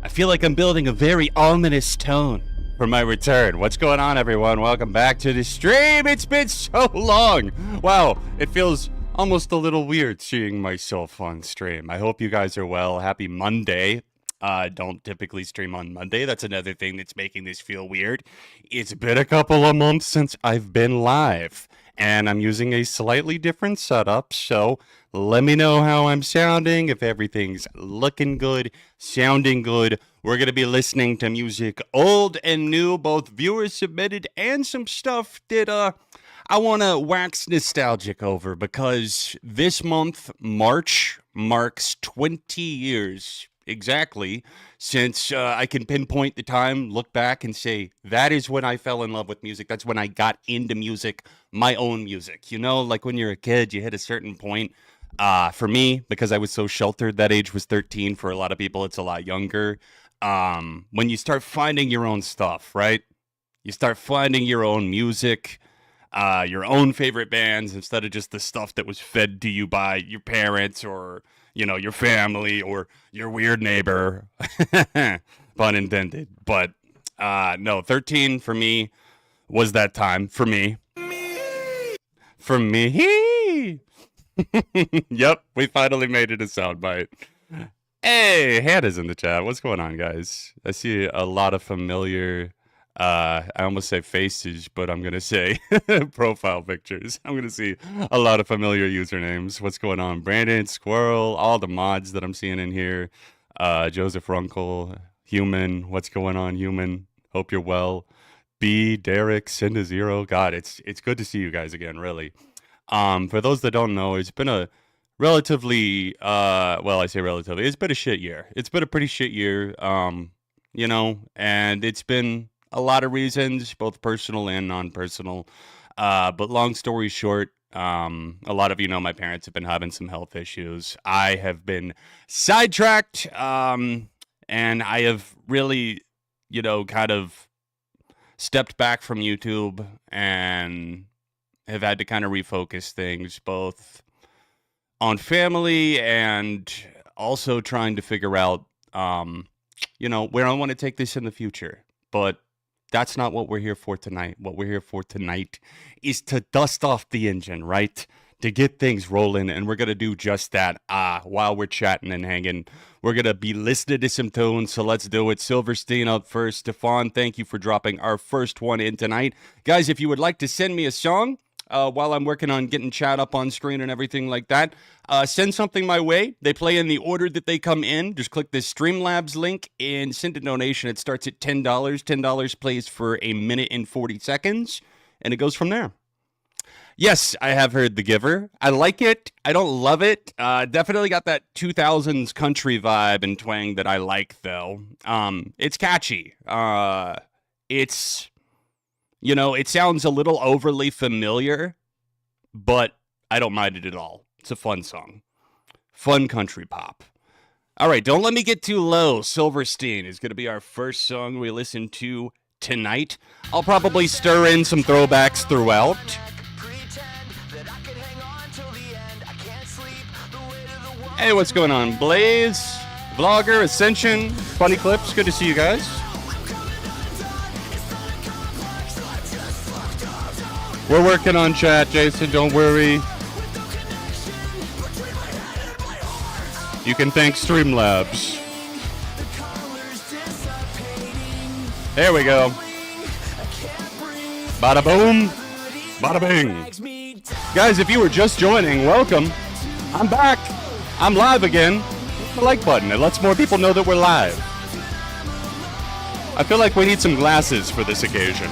I feel like I'm building a very ominous tone for my return. What's going on, everyone? Welcome back to the stream. It's been so long. Wow, it feels almost a little weird seeing myself on stream. I hope you guys are well. Happy Monday. I don't typically stream on Monday. That's another thing that's making this feel weird. It's been a couple of months since I've been live, and I'm using a slightly different setup, so let me know how I'm sounding, if everything's looking good, sounding good. We're going to be listening to music old and new, both viewers submitted and some stuff that I want to wax nostalgic over, because this month, March, marks 20 years exactly since I can pinpoint the time, look back and say, that is when I fell in love with music. That's when I got into music, my own music. You know, like when you're a kid, you hit a certain point. For me, because I was so sheltered, that age was 13. For a lot of people, it's a lot younger. When you start finding your own stuff, right? You start finding your own music, your own favorite bands, instead of just the stuff that was fed to you by your parents or, you know, your family or your weird neighbor, pun intended. But no, 13 for me was that time. For me. Yep, we finally made it a soundbite. Hey, Hannah's in the chat. What's going on, guys? I see a lot of familiar, I almost say faces, but I'm going to say profile pictures. I'm going to see a lot of familiar usernames. What's going on? Brandon, Squirrel, all the mods that I'm seeing in here. Joseph Runkle, Human. What's going on, Human? Hope you're well. B, Derek, Cinda Zero. God, it's good to see you guys again, really. For those that don't know, it's been a relatively, well, I say relatively, it's been a shit year. It's been a pretty shit year, you know, and it's been a lot of reasons, both personal and non-personal. But long story short, a lot of you know my parents have been having some health issues. I have been sidetracked, and I have really, you know, kind of stepped back from YouTube and have had to kind of refocus things, both on family and also trying to figure out, you know, where I want to take this in the future. But that's not what we're here for tonight. What we're here for tonight is to dust off the engine, right? To get things rolling, and we're going to do just that while we're chatting and hanging. We're going to be listening to some tunes, so let's do it. Silverstein up first. Stefan, thank you for dropping our first one in tonight. Guys, if you would like to send me a song, while I'm working on getting chat up on screen and everything like that, send something my way. They play in the order that they come in. Just click this Streamlabs link and send a donation. It starts at $10. $10 plays for 1 minute and 40 seconds, and it goes from there. Yes, I have heard The Giver. I like it. I don't love it. Definitely got that 2000s country vibe and twang that I like, though. It's catchy. It's... You know, it sounds a little overly familiar, but I don't mind it at all. It's a fun song. Fun country pop. All right, Don't Let Me Get Too Low. Silverstein is going to be our first song we listen to tonight. I'll probably stir in some throwbacks throughout. Hey, what's going on? Blaze, Vlogger, Ascension, Funny Clips. Good to see you guys. We're working on chat, Jason, don't worry. You can thank Streamlabs. There we go. Bada boom, bada bing. Guys, if you were just joining, welcome. I'm back. I'm live again. Hit the like button. It lets more people know that we're live. I feel like we need some glasses for this occasion.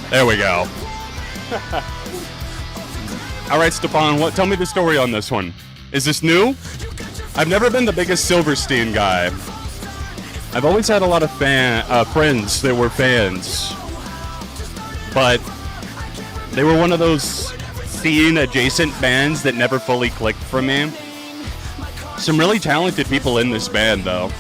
There we go. All right, Stefan, tell me the story on this one. Is this new? I've never been the biggest Silverstein guy. I've always had a lot of friends that were fans, but they were one of those scene-adjacent bands that never fully clicked for me. Some really talented people in this band, though.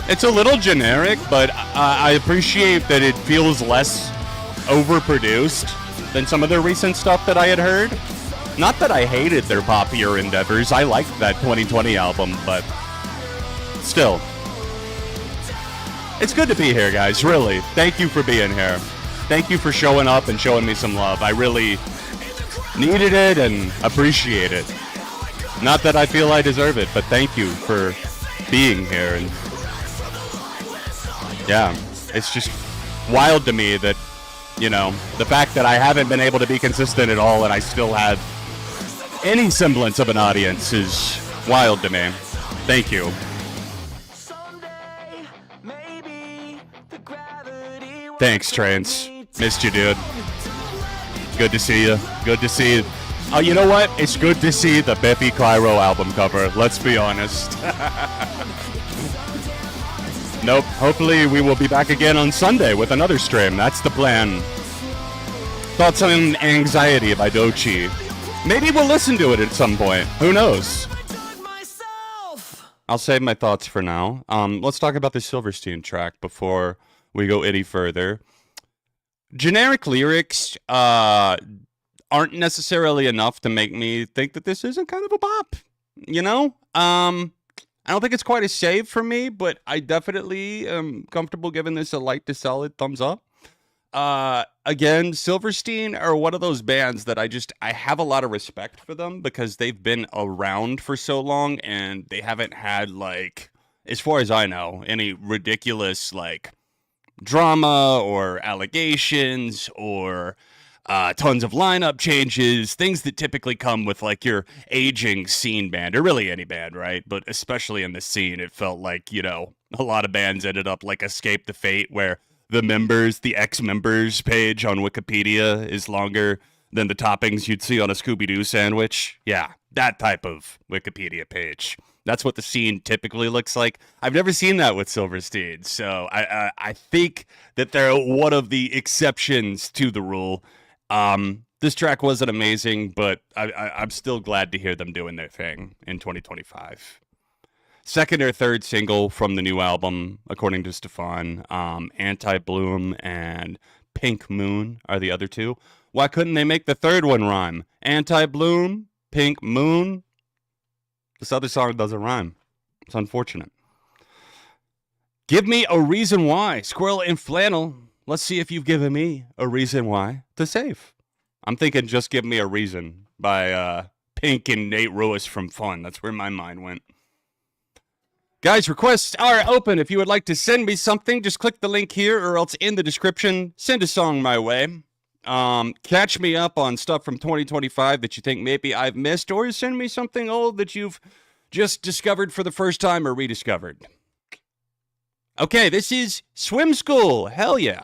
It's a little generic, but I appreciate that it feels less overproduced than some of their recent stuff that I had heard. Not that I hated their poppier endeavors. I liked that 2020 album, but still. It's good to be here, guys, really. Thank you for being here. Thank you for showing up and showing me some love. I really needed it and appreciate it. Not that I feel I deserve it, but thank you for being here. And yeah, it's just wild to me that, you know, the fact that I haven't been able to be consistent at all and I still have any semblance of an audience is wild to me. Thank you. Thanks, Trance. Missed you, dude. Good to see you. Good to see you. Oh, you know what? It's good to see the Biffy Clyro album cover. Let's be honest. Nope. Hopefully we will be back again on Sunday with another stream. That's the plan. Thoughts on Anxiety by Dochi. Maybe we'll listen to it at some point. Who knows? I'll save my thoughts for now. Let's talk about the Silverstein track before we go any further. Generic lyrics aren't necessarily enough to make me think that this isn't kind of a bop. You know? I don't think it's quite a save for me, but I definitely am comfortable giving this a light to solid thumbs up. Again, Silverstein are one of those bands that I have a lot of respect for them because they've been around for so long and they haven't had, like, as far as I know, any ridiculous, like, drama or allegations or tons of lineup changes, things that typically come with, like, your aging scene band, or really any band, right? But especially in the scene, it felt like, you know, a lot of bands ended up, like, Escape the Fate, where the ex-members page on Wikipedia is longer than the toppings you'd see on a Scooby-Doo sandwich. Yeah, that type of Wikipedia page. That's what the scene typically looks like. I've never seen that with Silverstein, so I think that they're one of the exceptions to the rule. This track wasn't amazing, but I'm still glad to hear them doing their thing in 2025. Second or third single from the new album, according to Stefan. Anti-Bloom and Pink Moon are the other two. Why couldn't they make the third one rhyme? Anti-Bloom, Pink Moon. This other song doesn't rhyme. It's unfortunate. Give me a reason why. Squirrel in Flannel. Let's see if you've given me a reason why to save. I'm thinking Just Give Me a Reason by Pink and Nate Ruiz from Fun. That's where my mind went. Guys, requests are open. If you would like to send me something, just click the link here or else in the description. Send a song my way. Catch me up on stuff from 2025 that you think maybe I've missed, or send me something old that you've just discovered for the first time or rediscovered. Okay, this is Swim School. Hell yeah.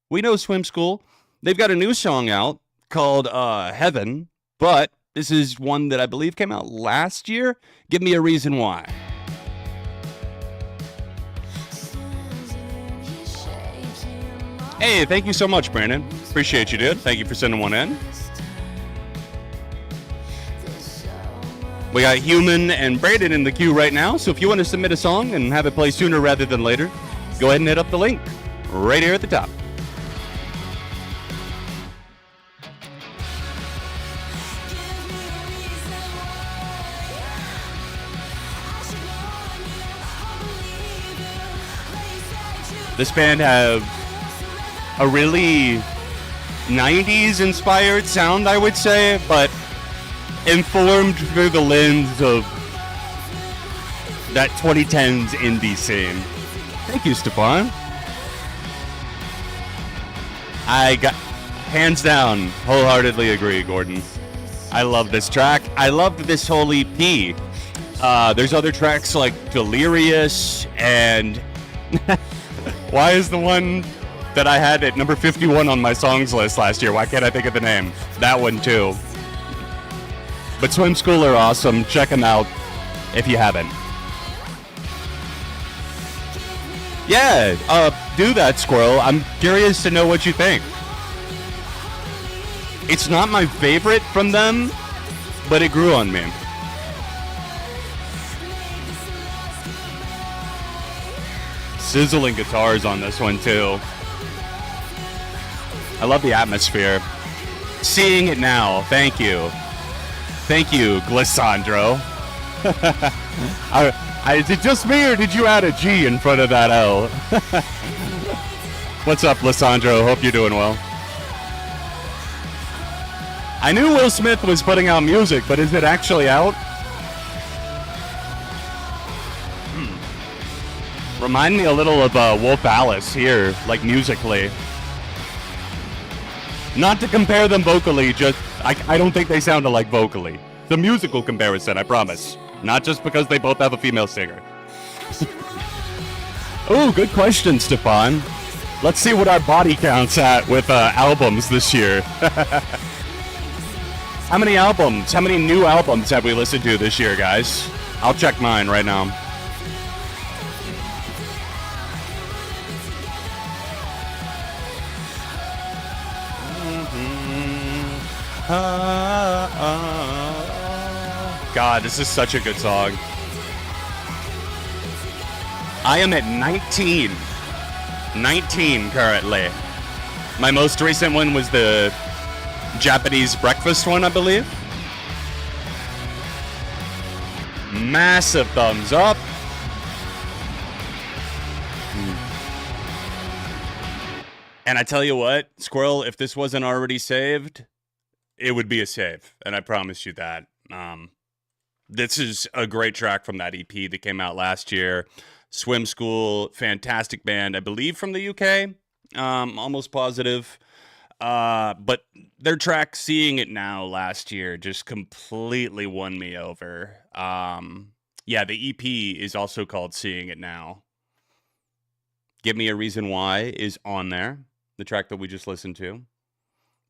We know Swim School. They've got a new song out called Heaven, but this is one that I believe came out last year. Give me a reason why. Hey, thank you so much, Brandon. Appreciate you, dude. Thank you for sending one in. We got Human and Brandon in the queue right now, so if you want to submit a song and have it play sooner rather than later, go ahead and hit up the link right here at the top. This band have a really 90s inspired sound, I would say, but informed through the lens of that 2010s indie scene. Thank you, Stefan. I got, hands down, wholeheartedly agree, Gordon. I love this track. I loved this whole EP. There's other tracks like Delirious and why is the one that I had at number 51 on my songs list last year? Why can't I think of the name? That one too. But Swim School are awesome. Check them out if you haven't. Yeah, do that, Squirrel. I'm curious to know what you think. It's not my favorite from them, but it grew on me. sizzling guitars on this one too. I love the atmosphere. Seeing it now. Thank you. Thank you, Glissandro. Is it just me, or did you add a G in front of that L? What's up, Glissandro? Hope you're doing well. I knew Will Smith was putting out music, but is it actually out? Remind me a little of Wolf Alice here, like musically. Not to compare them vocally, just I don't think they sound alike vocally. The musical comparison, I promise. Not just because they both have a female singer. Oh, good question, Stefan. Let's see what our body count's at with albums this year. How many albums? How many new albums have we listened to this year, guys? I'll check mine right now. God, this is such a good song. I am at 19. 19 currently. My most recent one was the Japanese breakfast one, I believe. Massive thumbs up. And I tell you what, Squirrel, if this wasn't already saved, it would be a save. And I promise you that. This is a great track from that EP that came out last year. Swim School, fantastic band, I believe from the UK. Almost positive. But their track Seeing It Now last year just completely won me over. Yeah, the EP is also called Seeing It Now. Give Me a Reason Why is on there, the track that we just listened to.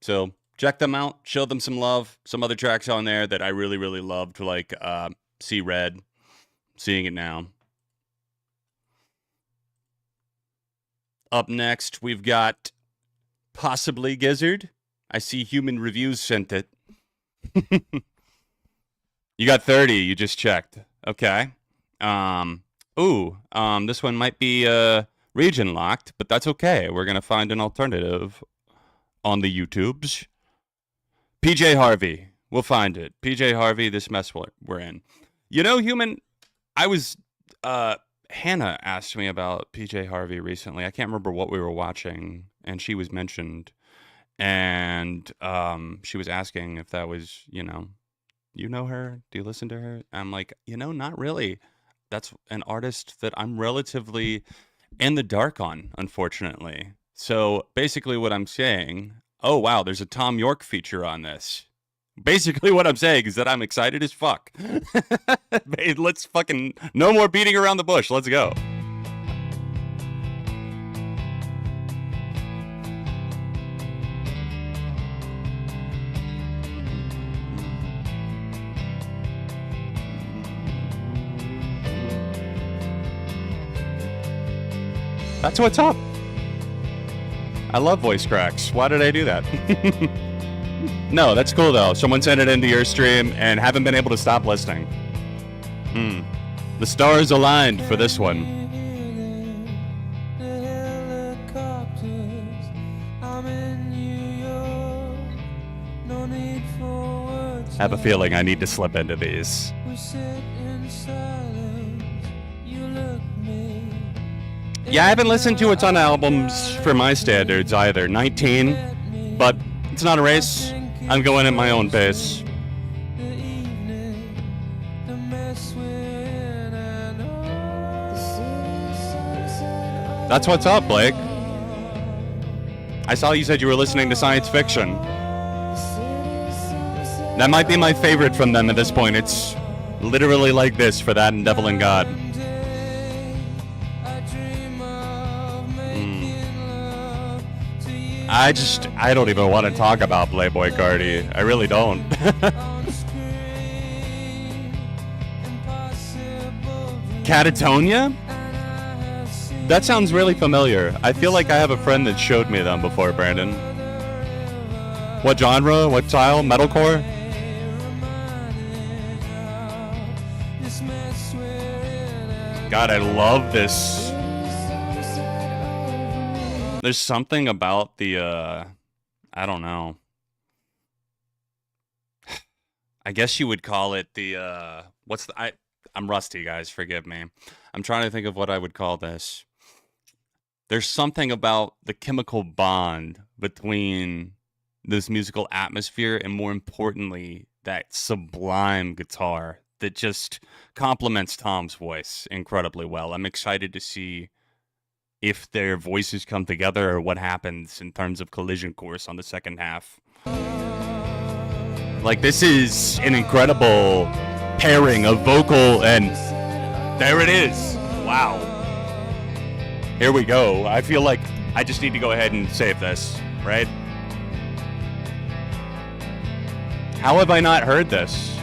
So check them out, show them some love. Some other tracks on there that I really, really loved, like See Red, Seeing It Now. Up next, we've got Possibly Gizzard. I see Human Reviews sent it. You got 30, you just checked. Okay. This one might be region locked, but that's okay. We're going to find an alternative on the YouTubes. PJ Harvey. We'll find it. PJ Harvey, This Mess We're In. You know, Human, I was... Hannah asked me about PJ Harvey recently. I can't remember what we were watching, and she was mentioned. And she was asking if that was, you know her? Do you listen to her? I'm like, not really. That's an artist that I'm relatively in the dark on, unfortunately. So basically what I'm saying, oh, wow, there's a Tom York feature on this. Basically what I'm saying is that I'm excited as fuck. Let's fucking, no more beating around the bush. Let's go. That's what's up. I love voice cracks. Why did I do that? No, that's cool though. Someone sent it into your stream and haven't been able to stop listening. The stars aligned for this one. I have a feeling I need to slip into these. Yeah, I haven't listened to a ton of albums for my standards either. 19, but it's not a race. I'm going at my own pace. That's what's up, Blake. I saw you said you were listening to science fiction. That might be my favorite from them at this point. It's literally like this for that and Devil and God. I don't even want to talk about Playboy Cardi. I really don't. Catatonia? That sounds really familiar. I feel like I have a friend that showed me them before, Brandon. What genre? What style? Metalcore? God, I love this There's something about the, I don't know. I guess you would call it the, I'm rusty, guys, forgive me. I'm trying to think of what I would call this. There's something about the chemical bond between this musical atmosphere and, more importantly, that sublime guitar that just complements Tom's voice incredibly well. I'm excited to see if their voices come together or what happens in terms of collision course on the second half. Like, this is an incredible pairing of vocal and there it is. Wow. Here we go. I feel like I just need to go ahead and save this, right? How have I not heard this?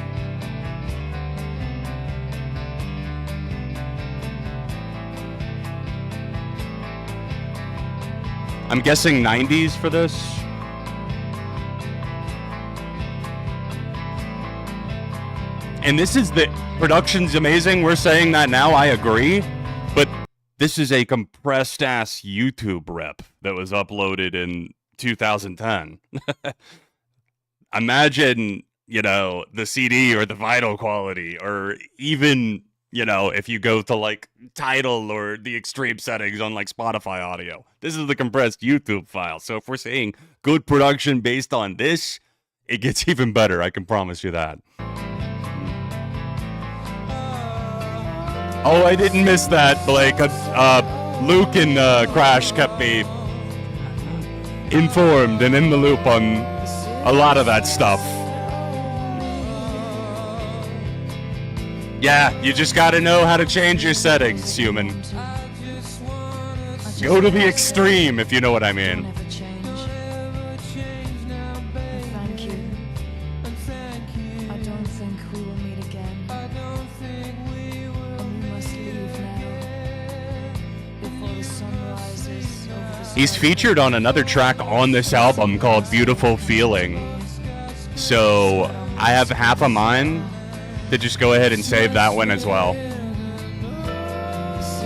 I'm guessing 90s for this. And this is the production's amazing. We're saying that now. I agree. But this is a compressed ass YouTube rep that was uploaded in 2010. Imagine, you know, the CD or the vinyl quality, or even, you know, if you go to like Tidal or the extreme settings on like Spotify audio. This is the compressed YouTube file. So if we're saying good production based on this, it gets even better. I can promise you that. Oh, I didn't miss that, Blake. Luke and Crash kept me informed and in the loop on a lot of that stuff. Yeah, you just gotta know how to change your settings, human. Go to the extreme, if you know what I mean. He's featured on another track on this album called Beautiful Feeling. So I have half a mind to just go ahead and save that one as well.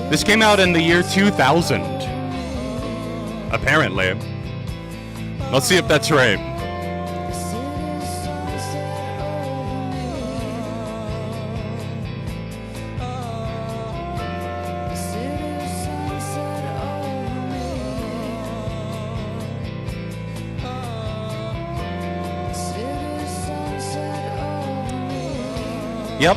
This came out in the year 2000. Apparently. Let's see if that's right. Yep,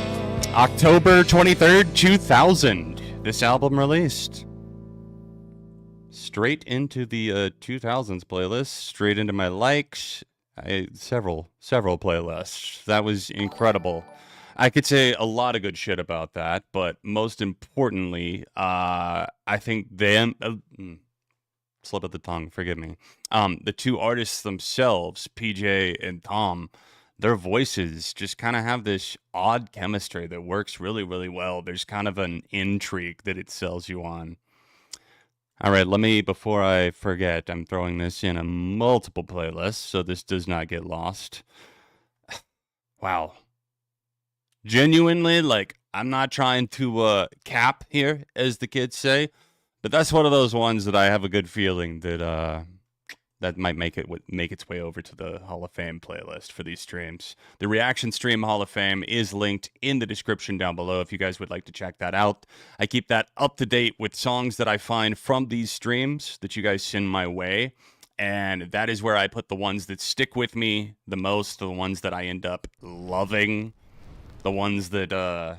October 23rd, 2000, this album released. Straight into the 2000s playlist, straight into my likes, several playlists. That was incredible. I could say a lot of good shit about that, but most importantly, I think them, slip of the tongue, forgive me, the two artists themselves, PJ and Tom, their voices just kind of have this odd chemistry that works really, really well. There's kind of an intrigue that it sells you on. All right, before I forget, I'm throwing this in a multiple playlists, so this does not get lost. Wow. Genuinely, like, I'm not trying to cap here, as the kids say, but that's one of those ones that I have a good feeling that that might make its way over to the Hall of Fame playlist for these streams. The Reaction Stream Hall of Fame is linked in the description down below if you guys would like to check that out. I keep that up to date with songs that I find from these streams that you guys send my way, and that is where I put the ones that stick with me the most, the ones that I end up loving, the ones that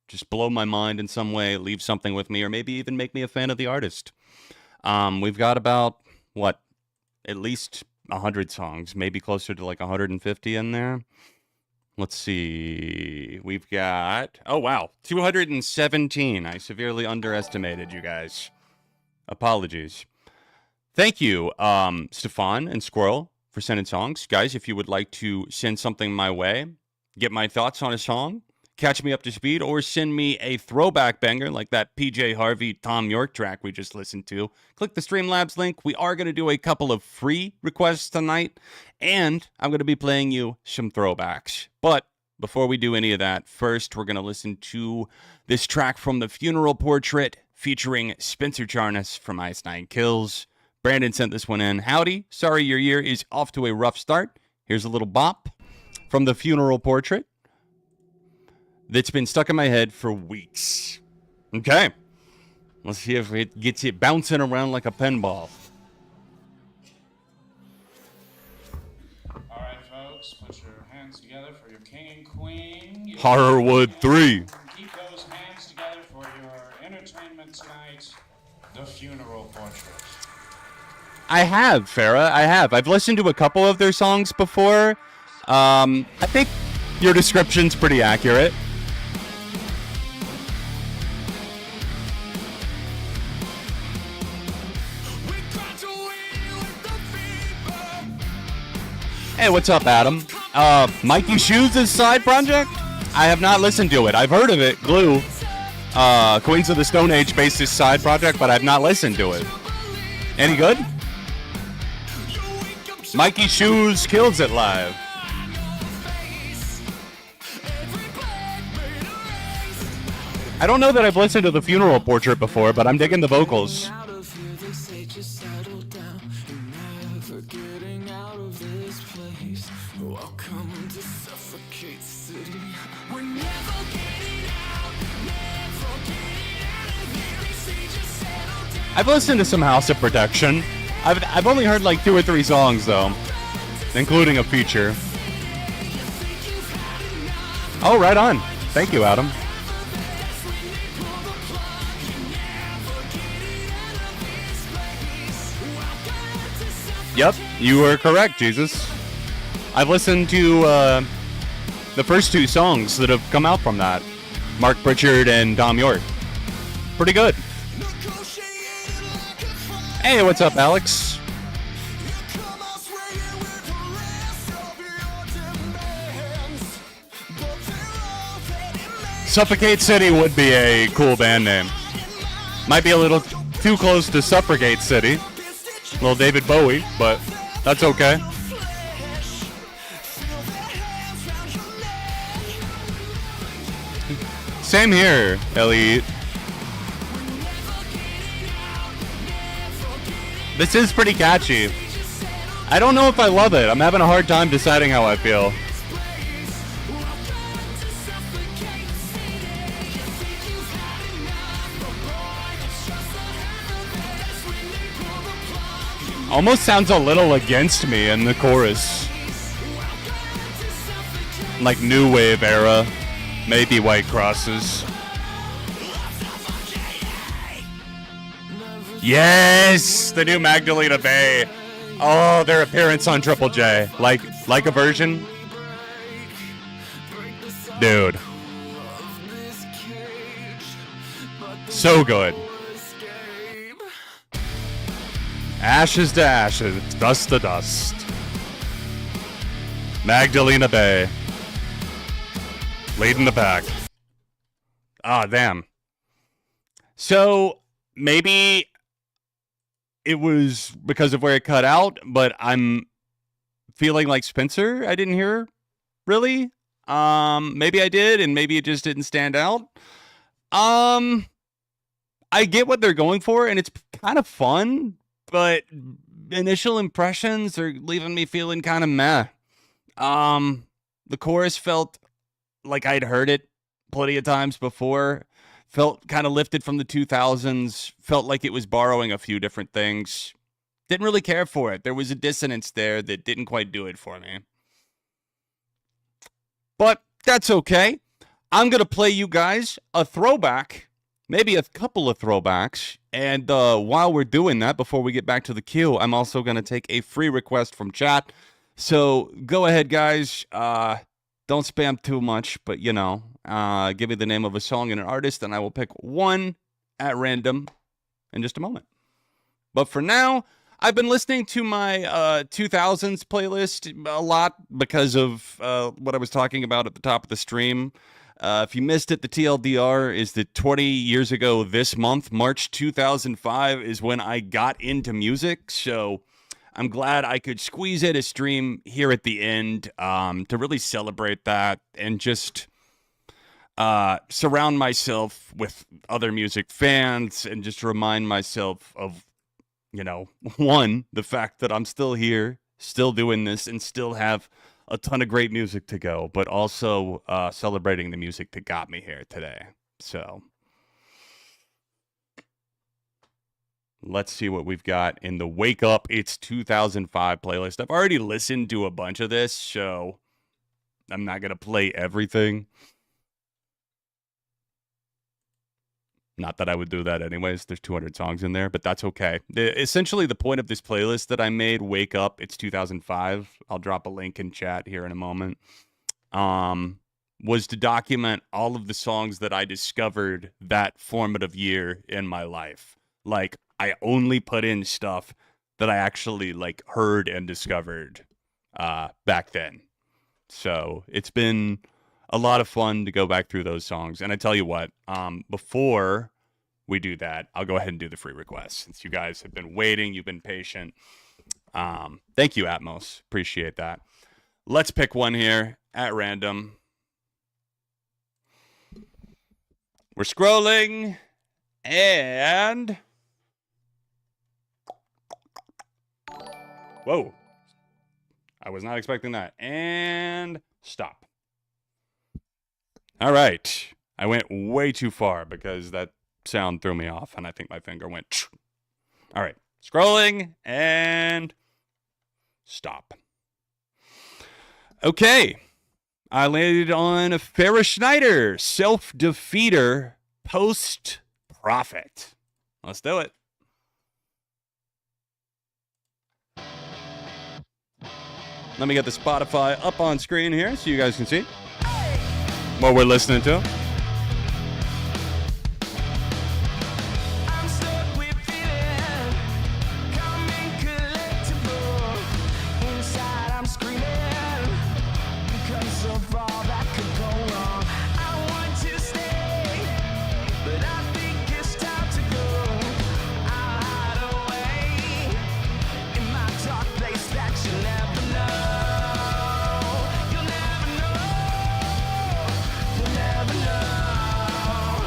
just blow my mind in some way, leave something with me, or maybe even make me a fan of the artist. We've got about, at least 100 songs, maybe closer to like 150 in there. Let's see. We've got, 217. I severely underestimated you guys. Apologies. Thank you, Stefan and Squirrel, for sending songs. Guys, if you would like to send something my way, get my thoughts on a song, catch me up to speed, or send me a throwback banger like that PJ Harvey Tom York track we just listened to, click the Streamlabs link. We are going to do a couple of free requests tonight, and I'm going to be playing you some throwbacks. But before we do any of that, first we're going to listen to this track from The Funeral Portrait featuring Spencer Charnas from Ice Nine Kills, Brandon sent this one in. Howdy. Sorry your year is off to a rough start. Here's a little bop from the funeral portrait that's been stuck in my head for weeks. Okay. Let's see if it gets it bouncing around like a pinball. All right, folks, put your hands together for your king and queen. Horrorwood 3. Keep those hands together for your entertainment tonight, the funeral portrait. I have, Farah. I have. I've listened to a couple of their songs before. I think your description's pretty accurate. Hey, what's up, Adam? Mikey Shoes' side project? I have not listened to it. I've heard of it, Glue. Queens of the Stone Age bassist side project, but I've not listened to it. Any good? Mikey Shoes kills it live. I don't know that I've listened to the funeral portrait before, but I'm digging the vocals. I've listened to some House of Protection. I've only heard like 2 or 3 songs though, including a feature. Oh, right on. Thank you, Adam. Yep, you were correct, Jesus. I've listened to the first 2 songs that have come out from that. Mark Pritchard and Dom York. Pretty good. Hey, what's up, Alex? Suffocate City would be a cool band name. Might be a little too close to Suffocate City. Little David Bowie, but that's okay. Same here, Elliot. This is pretty catchy. I don't know if I love it. I'm having a hard time deciding how I feel. Almost sounds a little against me in the chorus. Like new wave era. Maybe White Crosses. Yes! The new Magdalena Bay. Oh, their appearance on Triple J. Like a version? Dude. So good. Ashes to ashes, dust to dust. Magdalena Bay. Leading the pack. Ah, damn. So, maybe it was because of where it cut out, but I'm feeling like Spencer. I didn't hear, really. Maybe I did, and maybe it just didn't stand out. I get what they're going for, and it's kind of fun, but initial impressions are leaving me feeling kind of meh. The chorus felt like I'd heard it plenty of times before. Felt kind of lifted from the 2000s. Felt like it was borrowing a few different things. Didn't really care for it. There was a dissonance there that didn't quite do it for me. But that's okay. I'm going to play you guys a throwback. Maybe a couple of throwbacks. And while we're doing that, before we get back to the queue, I'm also going to take a free request from chat. So go ahead, guys. Don't spam too much, but you know, give me the name of a song and an artist, and I will pick one at random in just a moment. But for now, I've been listening to my 2000s playlist a lot because of what I was talking about at the top of the stream. If you missed it, the TLDR is that 20 years ago this month, March 2005, is when I got into music. So I'm glad I could squeeze in a stream here at the end to really celebrate that and just surround myself with other music fans and just remind myself of you know, one, the fact that I'm still here, still doing this, and still have a ton of great music to go, but also celebrating the music that got me here today. So let's see what we've got in the Wake Up It's 2005 playlist. I've already listened to a bunch of this, so I'm not going to play everything. Not that I would do that anyways. There's 200 songs in there, but that's okay. Essentially, the point of this playlist that I made, Wake Up, It's 2005, I'll drop a link in chat here in a moment, was to document all of the songs that I discovered that formative year in my life. Like, I only put in stuff that I actually, like, heard and discovered back then. So it's been a lot of fun to go back through those songs. And I tell you what, before we do that, I'll go ahead and do the free request. Since you guys have been waiting, you've been patient. Thank you, Atmos. Appreciate that. Let's pick one here at random. We're scrolling, and whoa. I was not expecting that. And stop. All right. I went way too far because that sound threw me off, and I think my finger went. All right. Scrolling and stop. Okay. I landed on a Farrah Schneider, Self-Defeater, Post-Profit. Let's do it. Let me get the Spotify up on screen here so you guys can see what we're listening to.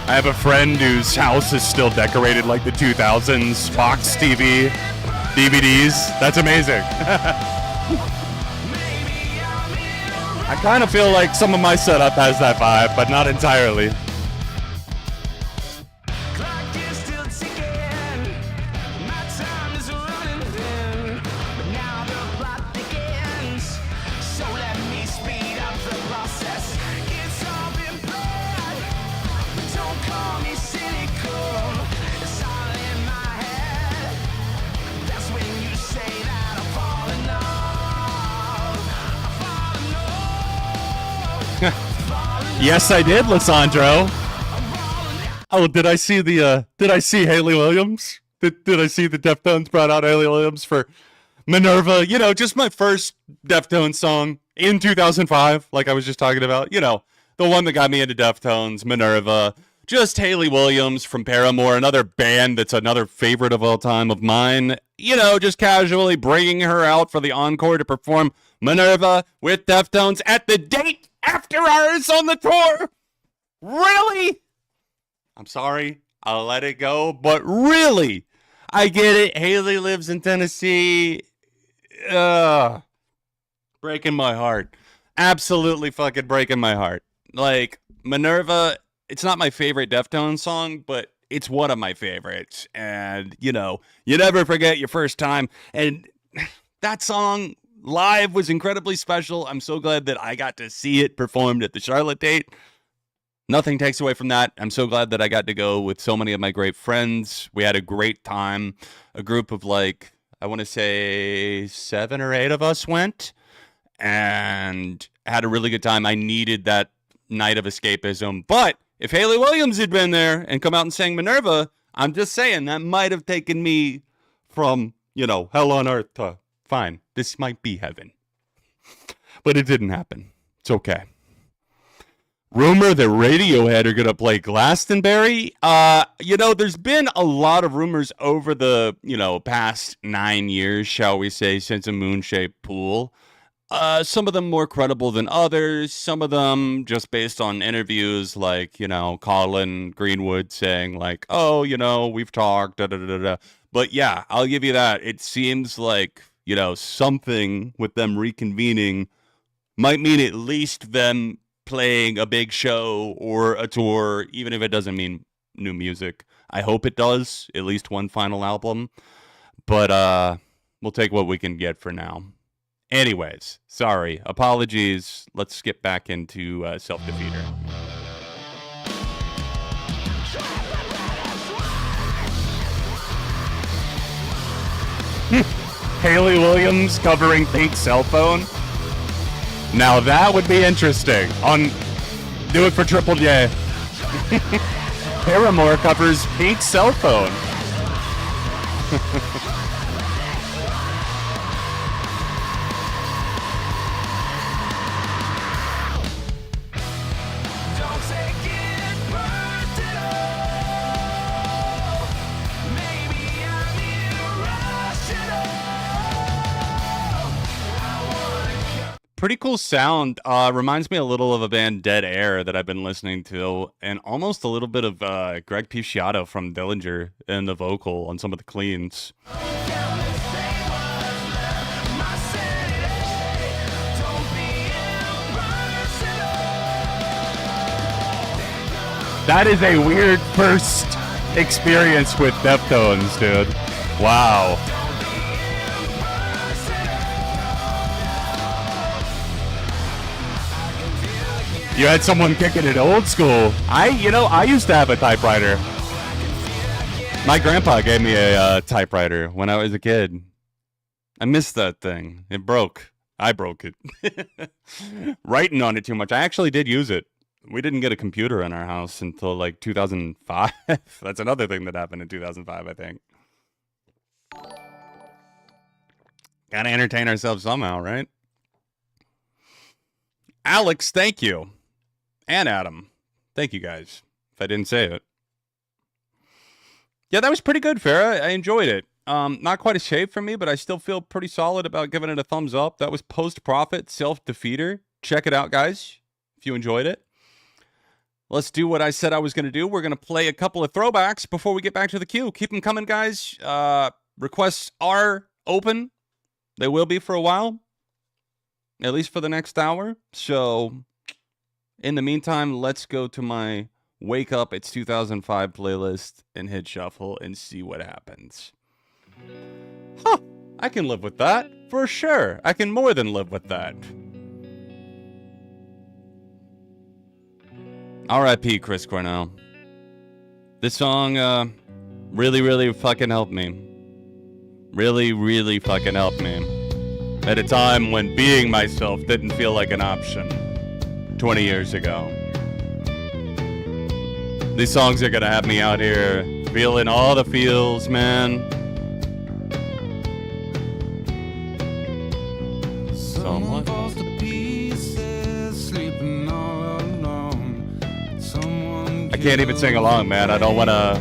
I have a friend whose house is still decorated like the 2000s Fox TV DVDs. That's amazing. I kind of feel like some of my setup has that vibe, but not entirely. Yes, I did, Lissandro. Oh, did I see Haley Williams? Did I see the Deftones brought out Haley Williams for Minerva? You know, just my first Deftones song in 2005, like I was just talking about. You know, the one that got me into Deftones, Minerva. Just Haley Williams from Paramore, another band that's another favorite of all time of mine. You know, just casually bringing her out for the encore to perform Minerva with Deftones at the date after ours on the tour. Really? I'm sorry. I'll let it go. But really, I get it. Haley lives in Tennessee. Breaking my heart. Absolutely fucking breaking my heart. Like, Minerva, it's not my favorite Deftones song, but it's one of my favorites. And, you know, you never forget your first time. And that song live was incredibly special. I'm so glad that I got to see it performed at the Charlotte date. Nothing takes away from that. I'm so glad that I got to go with so many of my great friends. We had a great time. A group of like, I want to say 7 or 8 of us went and had a really good time. I needed that night of escapism. But if Haley Williams had been there and come out and sang Minerva, I'm just saying that might have taken me from, you know, hell on earth to fine, this might be heaven. But it didn't happen. It's okay. Rumor that Radiohead are going to play Glastonbury. You know, there's been a lot of rumors over the, you know, past 9 years, shall we say, since a moon-shaped pool. Some of them more credible than others. Some of them just based on interviews like, you know, Colin Greenwood saying like, oh, you know, we've talked, da da da da. But yeah, I'll give you that. It seems like, you know, something with them reconvening might mean at least them playing a big show or a tour, even if it doesn't mean new music. I hope it does, at least one final album. But we'll take what we can get for now. Anyways, sorry, apologies. Let's skip back into Self-Defeater. Haley Williams covering Pink Cell Phone. Now that would be interesting. Do it for Triple J. Paramore covers Pink Cell Phone. Pretty cool sound. Reminds me a little of a band Dead Air that I've been listening to, and almost a little bit of Greg Puciato from Dillinger in the vocal on some of the cleans. That is a weird first experience with Deftones, dude. Wow. You had someone kicking it old school. I used to have a typewriter. My grandpa gave me a typewriter when I was a kid. I missed that thing. It broke. I broke it. Writing on it too much. I actually did use it. We didn't get a computer in our house until like 2005. That's another thing that happened in 2005, I think. Gotta entertain ourselves somehow, right? Alex, thank you. And Adam. Thank you guys, if I didn't say it. Yeah, that was pretty good, Farah. I enjoyed it. Not quite a shave for me, but I still feel pretty solid about giving it a thumbs up. That was Post-Profit Self-Defeater. Check it out, guys, if you enjoyed it. Let's do what I said I was going to do. We're going to play a couple of throwbacks before we get back to the queue. Keep them coming, guys. Requests are open. They will be for a while, at least for the next hour. So in the meantime, let's go to my Wake Up It's 2005 playlist and hit shuffle and see what happens. Huh, I can live with that, for sure. I can more than live with that. R.I.P. Chris Cornell. This song really, really fucking helped me. Really, really fucking helped me. At a time when being myself didn't feel like an option 20 years ago. These songs are gonna have me out here feeling all the feels, man. Someone falls to pieces, sleeping all alone. I can't even sing along, man. I don't want to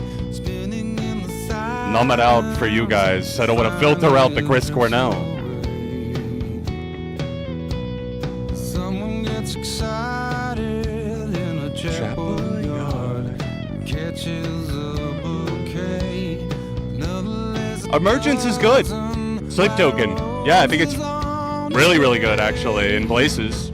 numb it out for you guys. I don't want to filter out the Chris Cornell. Someone gets excited in a chapel yard, catches a bouquet. Emergence is good. Sleep Token. Yeah, I think it's really, really good, actually, in places.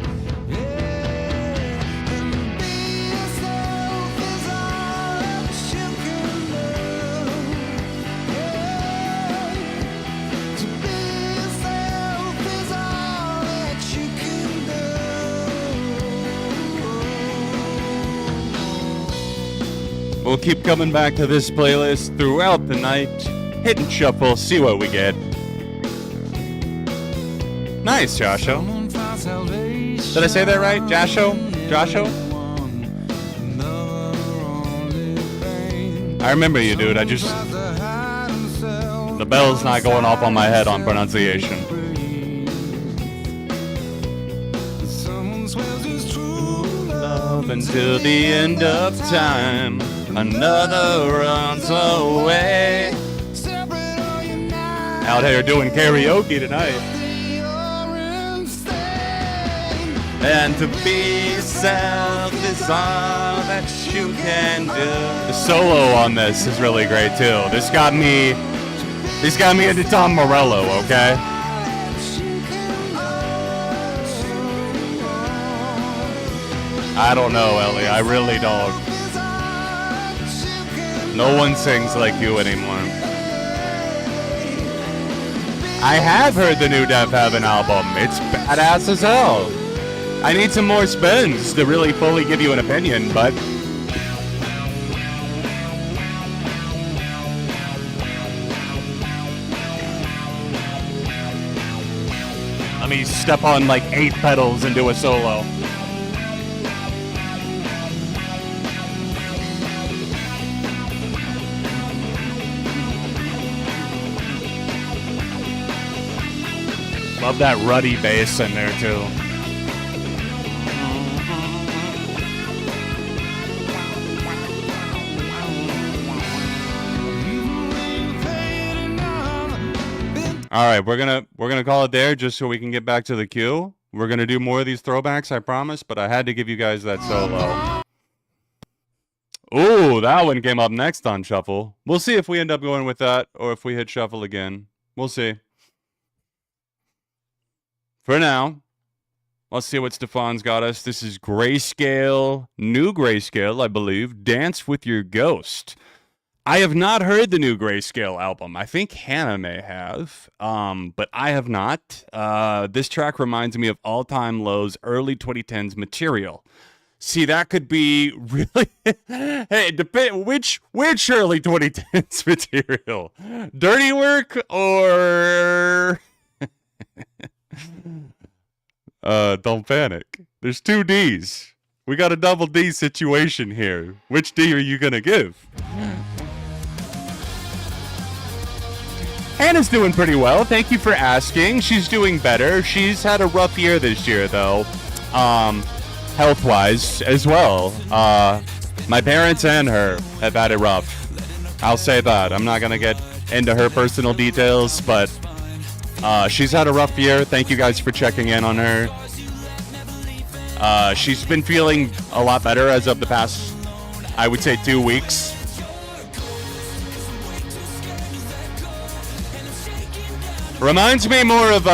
We'll keep coming back to this playlist throughout the night. Hit and shuffle, see what we get. Nice, Josho. Did I say that right? Josho? Josho? I remember you, dude. The bell's not going off on my head on pronunciation. Love until the end of time. Another runs away. Out here doing karaoke tonight. And to be self is all that you can do. The solo on this is really great too. This got me He's got me into Tom Morello, okay? I don't know, Ellie. I really don't. No one sings like you anymore. I have heard the new Death Heaven album. It's badass as hell. I need some more spins to really fully give you an opinion, but... let me step on like 8 pedals and do a solo. Love that ruddy bass in there too. All right, we're gonna call it there just so we can get back to the queue. We're gonna do more of these throwbacks, I promise, but I had to give you guys that solo. Ooh, that one came up next on shuffle. We'll see if we end up going with that or if we hit shuffle again. We'll see. For now, let's see what Stefan's got us. This is Grayscale, new Grayscale, I believe. Dance with Your Ghost. I have not heard the new Grayscale album. I think Hannah may have, but I have not. This track reminds me of All Time Low's early 2010s material. See, that could be really... hey, which early 2010s material? Dirty Work or... don't panic. There's 2 Ds. We got a double D situation here. Which D are you gonna give? Hannah's doing pretty well. Thank you for asking. She's doing better. She's had a rough year this year, though. Health-wise as well. My parents and her have had it rough. I'll say that. I'm not gonna get into her personal details, but she's had a rough year. Thank you guys for checking in on her. She's been feeling a lot better as of the past, I would say, 2 weeks. Reminds me more of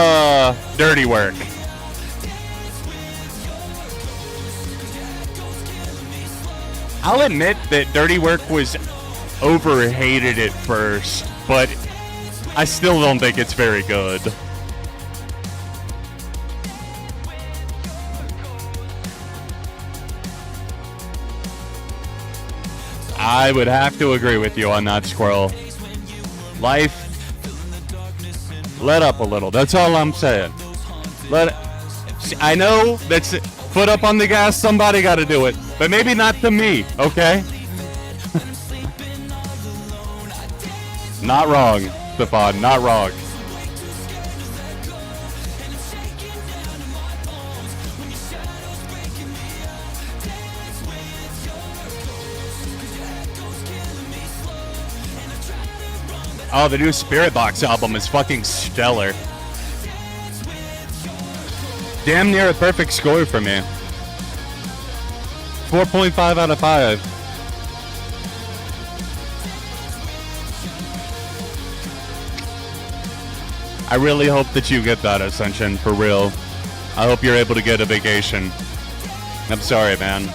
Dirty Work. I'll admit that Dirty Work was overhated at first, but I still don't think it's very good. I would have to agree with you on that, Squirrel. Life, let up a little. That's all I'm saying. I know that's foot up on the gas. Somebody got to do it, but maybe not to me. Okay. Not wrong, Stefan. Not wrong. Oh, the new Spirit Box album is fucking stellar. Damn near a perfect score for me. 4.5 out of 5. I really hope that you get that, Ascension, for real. I hope you're able to get a vacation. I'm sorry, man.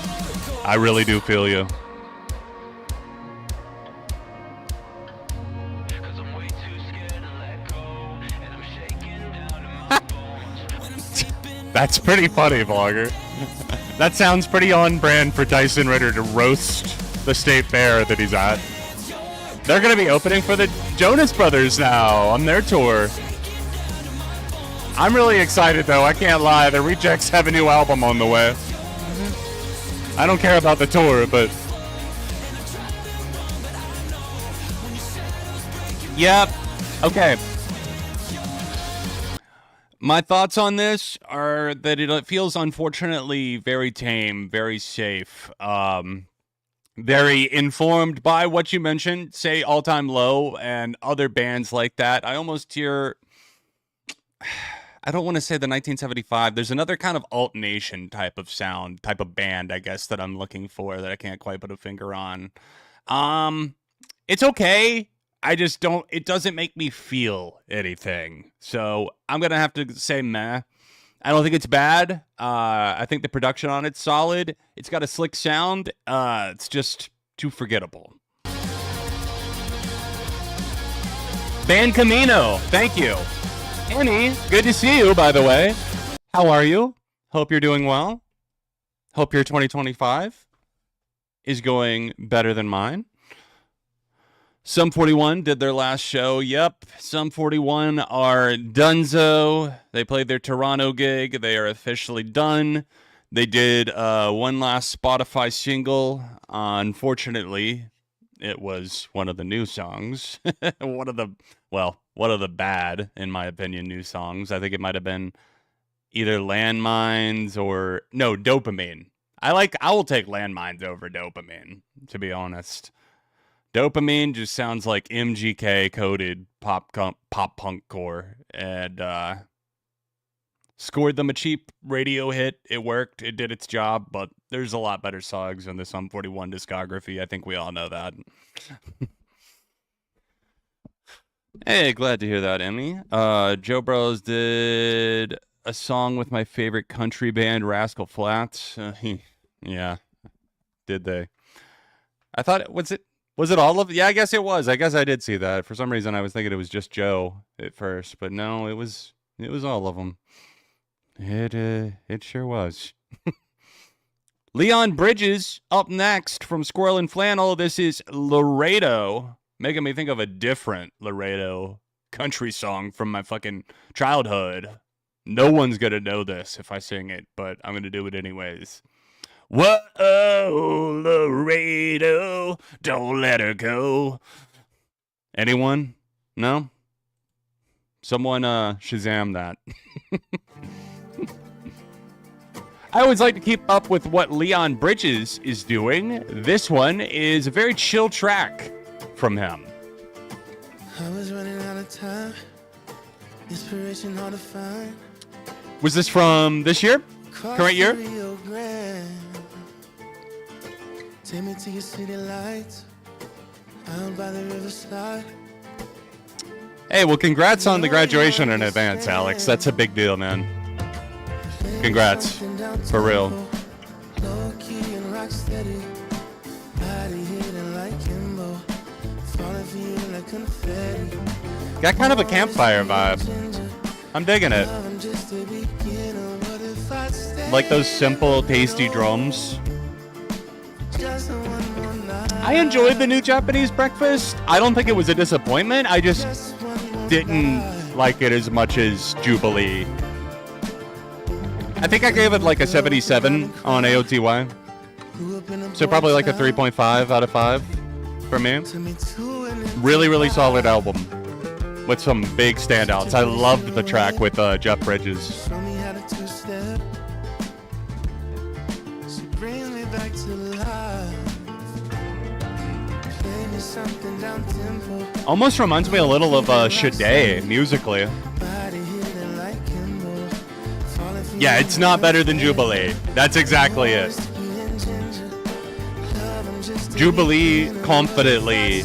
I really do feel you. That's pretty funny, Vlogger. That sounds pretty on brand for Tyson Ritter to roast the state fair that he's at. They're going to be opening for the Jonas Brothers now on their tour. I'm really excited, though. I can't lie. The Rejects have a new album on the way. I don't care about the tour, but... Yep. Okay. My thoughts on this are that it feels unfortunately very tame, very safe, very informed by what you mentioned, say All Time Low and other bands like that. I almost hear, I don't want to say the 1975, there's another kind of alt nation type of sound, type of band, I guess, that I'm looking for that I can't quite put a finger on. It's okay. I just don't, it doesn't make me feel anything. So I'm going to have to say meh. I don't think it's bad. I think the production on it's solid. It's got a slick sound. It's just too forgettable. Ban Camino, thank you. Annie, good to see you, by the way. How are you? Hope you're doing well. Hope your 2025 is going better than mine. Sum 41 did their last show. Yep, Sum 41 are donezo. They played their Toronto gig. They are officially done. They did one last Spotify single. Unfortunately, it was one of the new songs. one of the bad, in my opinion, new songs. I think it might have been either Landmines or no, Dopamine. I will take Landmines over Dopamine, to be honest. Dopamine just sounds like MGK coded pop punk core, and scored them a cheap radio hit. It worked. It did its job, but there's a lot better songs in the Sum 41 discography. I think we all know that. Hey, glad to hear that, Emmy. Joe Bros did a song with my favorite country band, Rascal Flatts. Yeah, did they? I thought, was it all of? Yeah, I guess it was. I guess I did see that. For some reason, I was thinking it was just Joe at first, but no, it was all of them. It sure was. Leon Bridges up next from Squirrel and Flannel. This is Laredo, making me think of a different Laredo country song from my fucking childhood. No one's gonna know this if I sing it, but I'm gonna do it anyways. Whoa, Laredo, don't let her go. Anyone? No? Someone Shazam that. I always like to keep up with what Leon Bridges is doing. This one is a very chill track from him. I was running out of time. Inspiration hard to find. Was this from this year? Current year? Take me to your city lights. Out by the riverside. Hey, well, congrats on the graduation in advance, Alex. That's a big deal, man. Congrats. For real. Got kind of a campfire vibe. I'm digging it. Like those simple, tasty drums. I enjoyed the new Japanese breakfast. I don't think it was a disappointment. I just didn't like it as much as Jubilee. I think I gave it like a 77 on AOTY. So probably like a 3.5 out of 5 for me. Really, really solid album with some big standouts. I loved the track with Jeff Bridges. Almost reminds me a little of Sade musically. Yeah, it's not better than Jubilee. That's exactly it. Jubilee confidently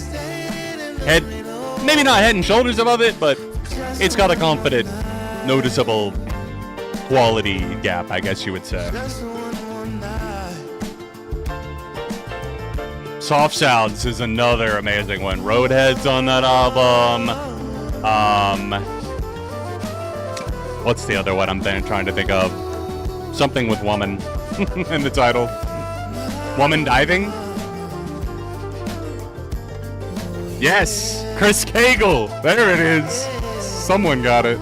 maybe not head and shoulders above it, but it's got a confident, noticeable quality gap, I guess you would say. Soft Sounds is another amazing one. Roadhead's on that album. What's the other one I'm trying to think of? Something with woman in the title. Woman Diving? Yes! Chris Cagle! There it is! Someone got it.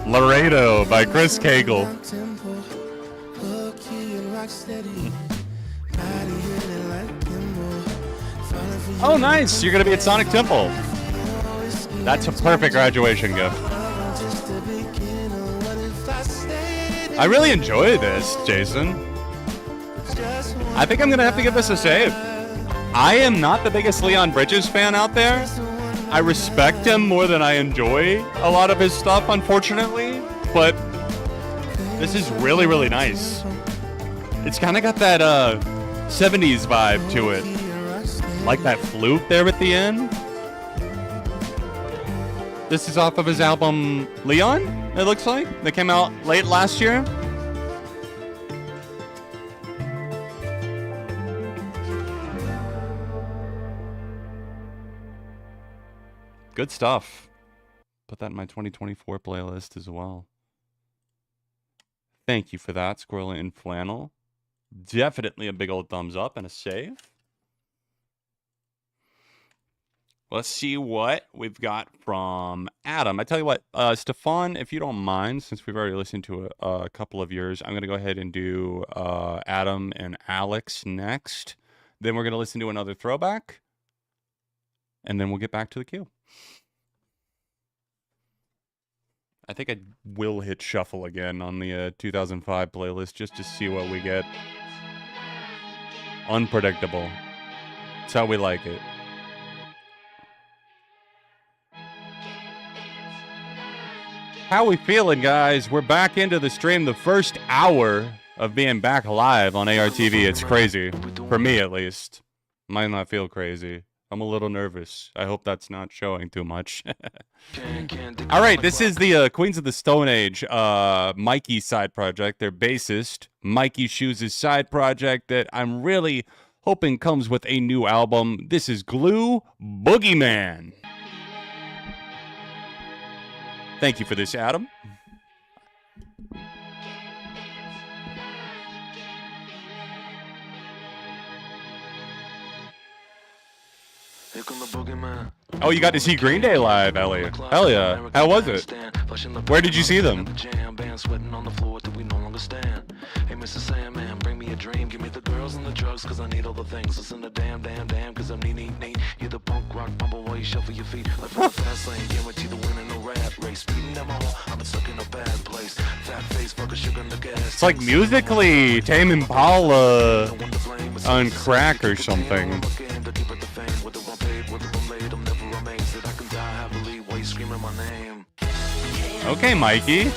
Laredo by Chris Cagle. Oh, nice! You're gonna be at Sonic Temple. That's a perfect graduation gift. I really enjoy this, Jason. I think I'm gonna have to give this a save. I am not the biggest Leon Bridges fan out there. I respect him more than I enjoy a lot of his stuff, unfortunately. But this is really, really nice. It's kind of got that 70s vibe to it. Like that flute there at the end. This is off of his album Leon, it looks like. That came out late last year. Good stuff. Put that in my 2024 playlist as well. Thank you for that, Squirrel in Flannel. Definitely a big old thumbs up and a save. Let's see what we've got from Adam. I tell you what, Stefan, if you don't mind, since we've already listened to a couple of yours, I'm going to go ahead and do Adam and Alex next. Then we're going to listen to another throwback. And then we'll get back to the queue. I think I will hit shuffle again on the 2005 playlist just to see what we get. Unpredictable. That's how we like it. How we feeling, guys? We're back into the stream. The first hour of being back live on ARTV. It's crazy. For me, at least. Might not feel crazy. I'm a little nervous. I hope that's not showing too much. All right, this is the Queens of the Stone Age Mikey side project. Their bassist, Mikey Shoes' side project that I'm really hoping comes with a new album. This is Glue Boogeyman. Thank you for this, Adam. Oh, you got to see Green Day live, Ellie. Hell yeah. How was it? Where did you see them? Hey, Mr. Sandman, bring me a dream. Give me the girls and the drugs, cause I need all the things. Listen to damn, cause I'm neat. You're the punk rock bumble while you shuffle your feet. Like from the fast lane, guarantee the win in the rap race. Speeding down my hall, I've been stuck in a bad place. Fat face, fuck a sugar in the gas. It's like musically Tame Impala on crack or something. Okay, Mikey.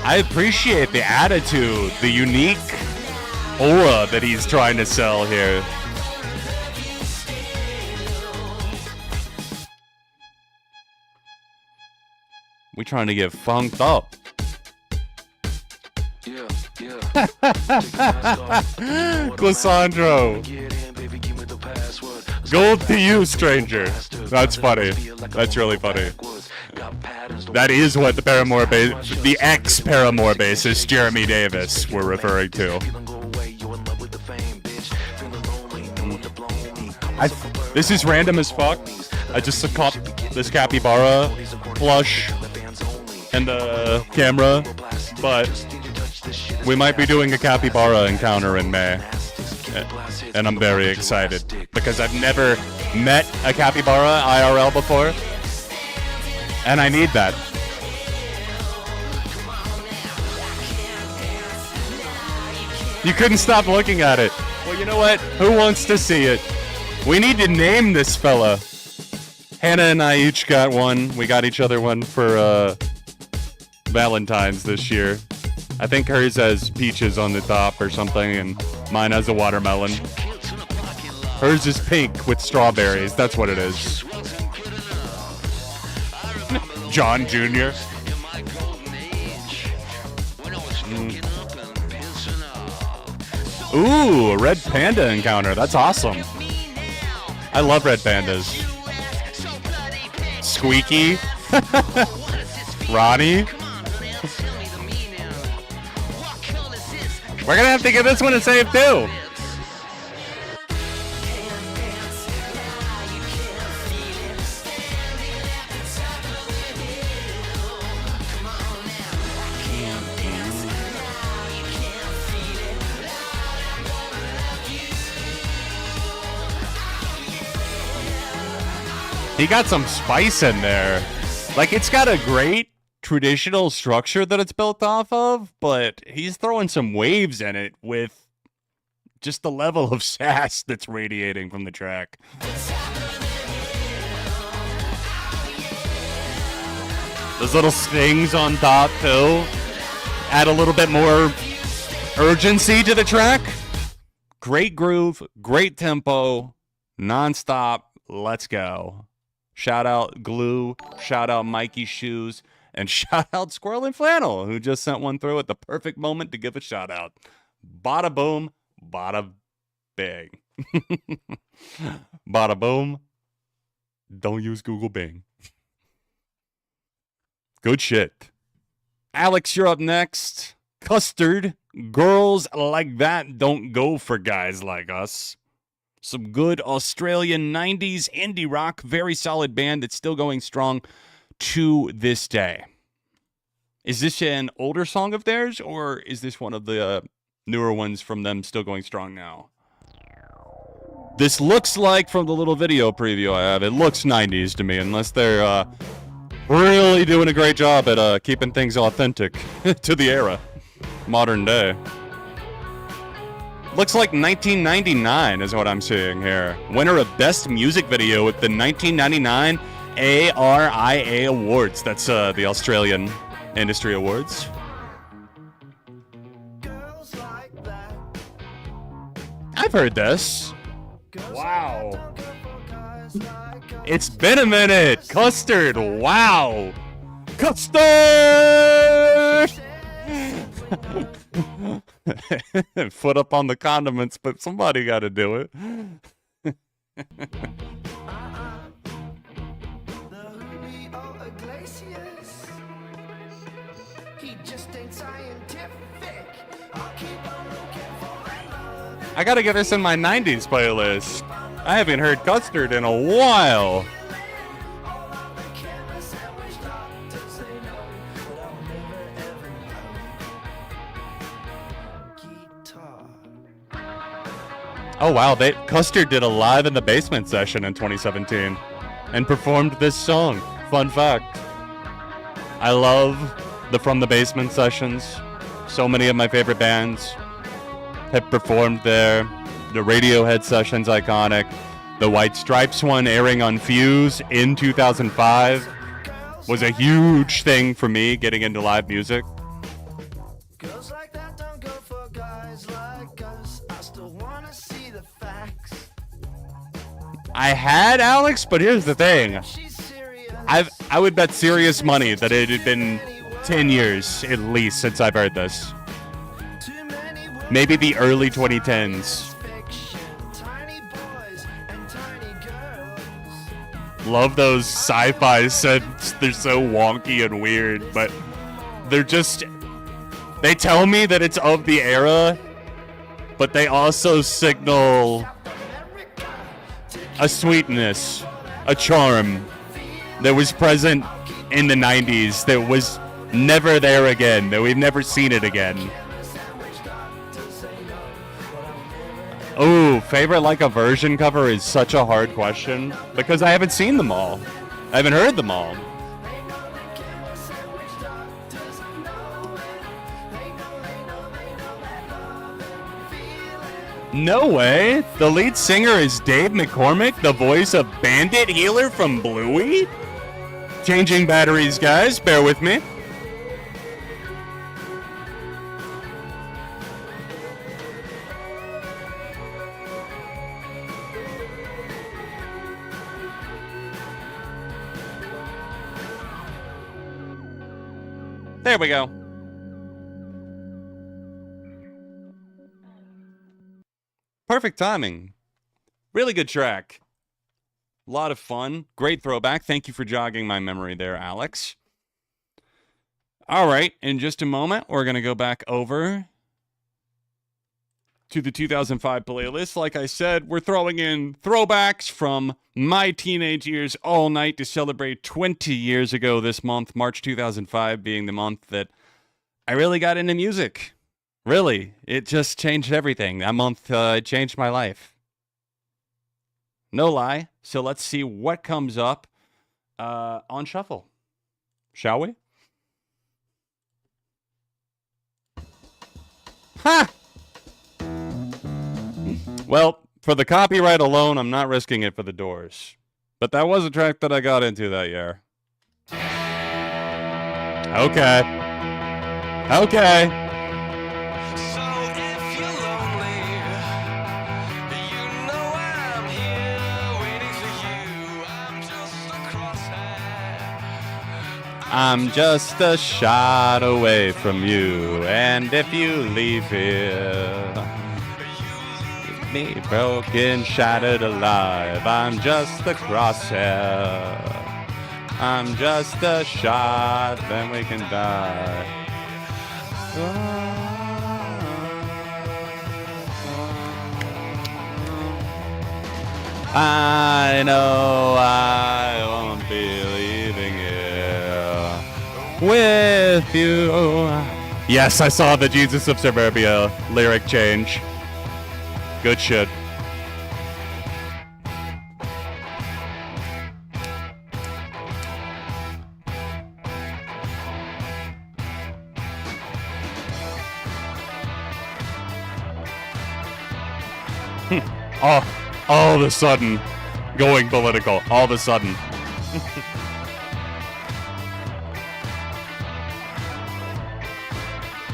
I appreciate the attitude, the unique aura that he's trying to sell here. We trying to get funked up. Glissandro. Gold to you, stranger. That's funny. That's really funny. That is what the ex-Paramore bassist Jeremy Davis were referring to. This is random as fuck. I just caught this capybara plush and the camera, but we might be doing a capybara encounter in May. And I'm very excited because I've never met a capybara IRL before, and I need that. You couldn't stop looking at it. Well, you know what? Who wants to see it? We need to name this fella. Hannah and I each got one. We got each other one for Valentine's this year. I think hers has peaches on the top or something, and mine has a watermelon. Hers is pink with strawberries. That's what it is. John Jr. Ooh, a red panda encounter. That's awesome. I love red pandas. Squeaky. Ronnie. We're gonna have to give this one a save too. He got some spice in there. Like, it's got a great traditional structure that it's built off of, but he's throwing some waves in it with just the level of sass that's radiating from the track. Those little stings on top too add a little bit more urgency to the track. Great groove, great tempo, nonstop. Let's go. Shout out Glue. Shout out Mikey Shoes. And shout out Squirrel and Flannel, who just sent one through at the perfect moment to give a shout out. Bada boom, bada bang. Bada boom. Don't use Google Bing. Good shit. Alex, you're up next. Custard. Girls like that don't go for guys like us. Some good Australian 90s indie rock. Very solid band that's still going strong to this day. Is this an older song of theirs, or is this one of the newer ones from them still going strong now? This looks like, from the little video preview I have, it looks 90s to me, unless they're really doing a great job at keeping things authentic to the era. Modern day. Looks like 1999 is what I'm seeing here. Winner of Best Music Video at the 1999 ARIA Awards. That's the Australian Industry Awards. I've heard this. Wow. It's been a minute. Custard. Wow. Custard! Foot up on the condiments, but somebody got to do it. I gotta get this in my 90s playlist. I haven't heard Custard in a while. Oh wow, Custard did a live in the basement session in 2017 and performed this song. Fun fact. I love the From the Basement sessions. So many of my favorite bands have performed there. The Radiohead session's iconic. The White Stripes one airing on Fuse in 2005 was a huge thing for me getting into live music. I had Alex, but here's the thing. I would bet serious money that it had been 10 years at least since I've heard this. Maybe the early 2010s. Love those sci-fi sets. They're so wonky and weird, but they're just... They tell me that it's of the era, but they also signal a sweetness, a charm that was present in the 90s that was never there again, that we've never seen it again. Oh, favorite like a version cover is such a hard question because I haven't seen them all. I haven't heard them all. No way! The lead singer is Dave McCormick, the voice of Bandit Healer from Bluey? Changing batteries, guys. Bear with me. There we go. Perfect timing. Really good track. A lot of fun. Great throwback. Thank you for jogging my memory there, Alex. All right. In just a moment, we're going to go back over to the 2005 playlist. Like I said, we're throwing in throwbacks from my teenage years all night to celebrate 20 years ago this month, March 2005 being the month that I really got into music. Really, it just changed everything. That month changed my life. No lie. So let's see what comes up on Shuffle. Shall we? Ha! Well, for the copyright alone, I'm not risking it for the Doors. But that was a track that I got into that year. Okay. Okay. So if you're lonely, you know I'm here. I'm just a shot away from you, and if you leave here, me broken, shattered, alive, I'm just a crosshair. I'm just a shot, then we can die. I know I won't be leaving here with you. Yes, I saw the Jesus of Suburbia lyric change. Good shit. All of a sudden, going political. All of a sudden.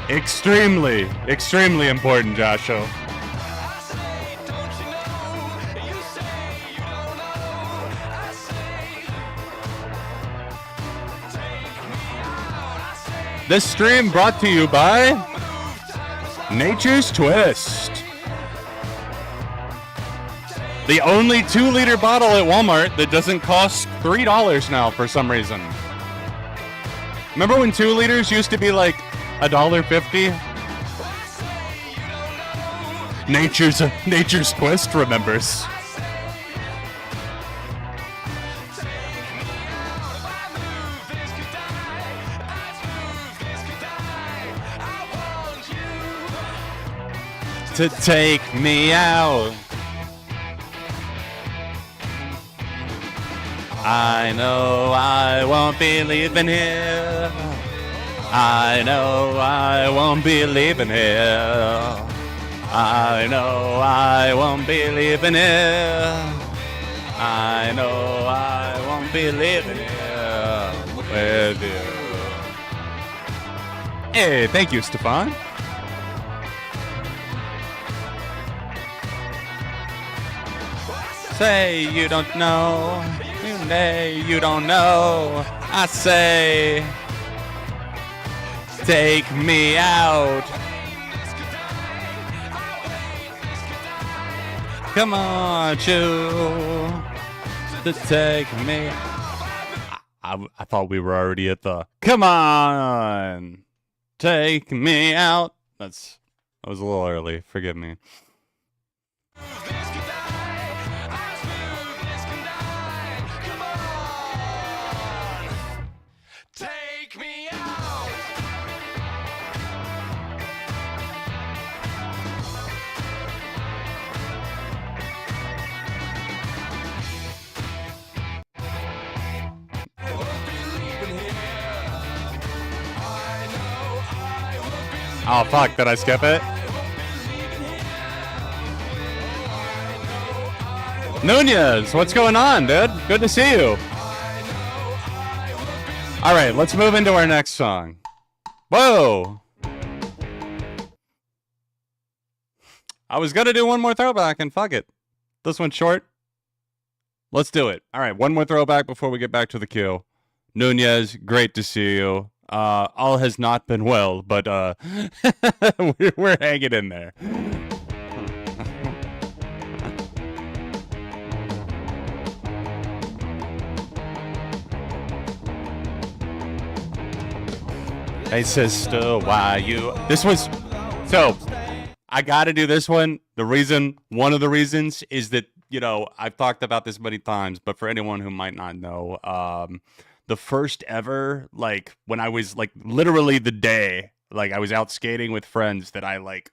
extremely important, Joshua. This stream brought to you by Nature's Twist. The only 2-liter bottle at Walmart that doesn't cost $3 now for some reason. Remember when 2 liters used to be like $1.50? Nature's Twist remembers. To take me out. I know I won't be leaving here. I know I won't be leaving here. I know I won't be leaving here. I know I won't be leaving here with you. Hey, thank you, Stefan. Say you don't know. You don't know. I say, take me out. Come on, you to take me. I thought we were already at the. Come on, take me out. That was a little early. Forgive me. Oh, fuck. Did I skip it? Nunez, what's going on, dude? Good to see you. All right, let's move into our next song. Whoa. I was going to do one more throwback, and fuck it. This one's short. Let's do it. All right, one more throwback before we get back to the queue. Nunez, great to see you. All has not been well, but we're hanging in there. Hey sister, why you? This was so. I got to do this one. One of the reasons is that, you know, I've talked about this many times, but for anyone who might not know, the first ever, like, when I was, like, literally the day, like, I was out skating with friends that I, like,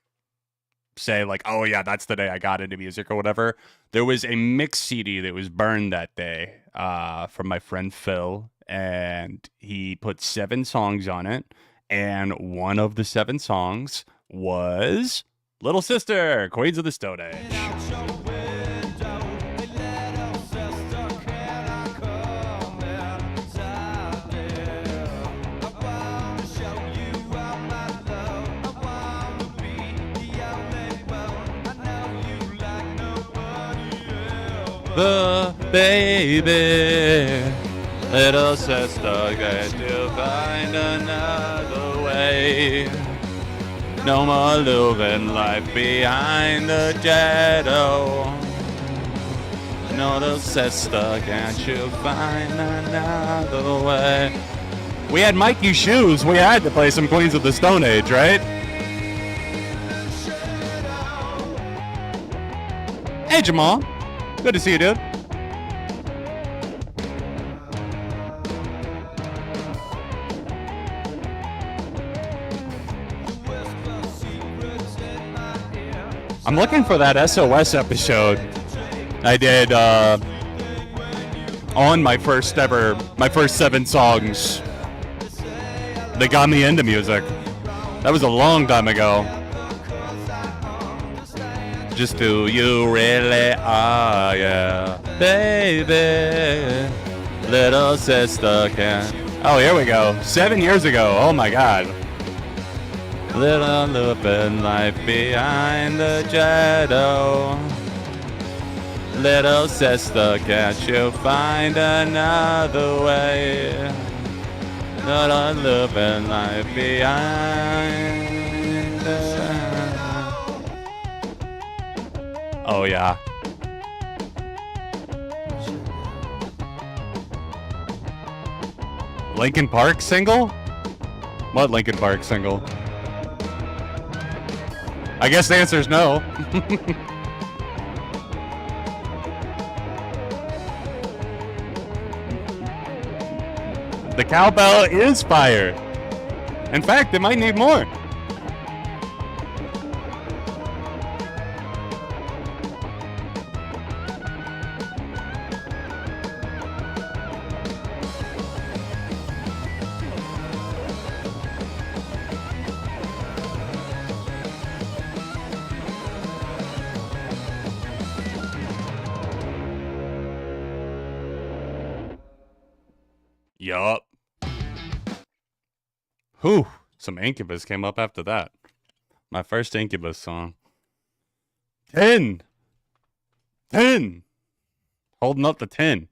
say, like, oh, yeah, that's the day I got into music or whatever. There was a mix CD that was burned that day from my friend Phil, and he put 7 songs on it, and one of the 7 songs was Little Sister, Queens of the Stone Age. The baby Little sister, can't you find another way? No more living life behind the shadow. No, little sister, can't you find another way? We had Mikey Shoes. We had to play some Queens of the Stone Age, right? Hey, Jamal. Good to see you, dude. I'm looking for that SOS episode I did on my first 7 songs that got me into music. That was a long time ago. Just who you really are, yeah. Baby, little sister can. Oh, here we go. 7 years ago. Oh my God. Little living life behind the shadow. Little sister, can't you find another way? Little living life behind the... Oh yeah. Linkin Park single? What Linkin Park single? I guess the answer is no. The cowbell is fire. In fact, it might need more. Yup. Whew. Some Incubus came up after that. My first Incubus song. 10. 10. Holding up the 10.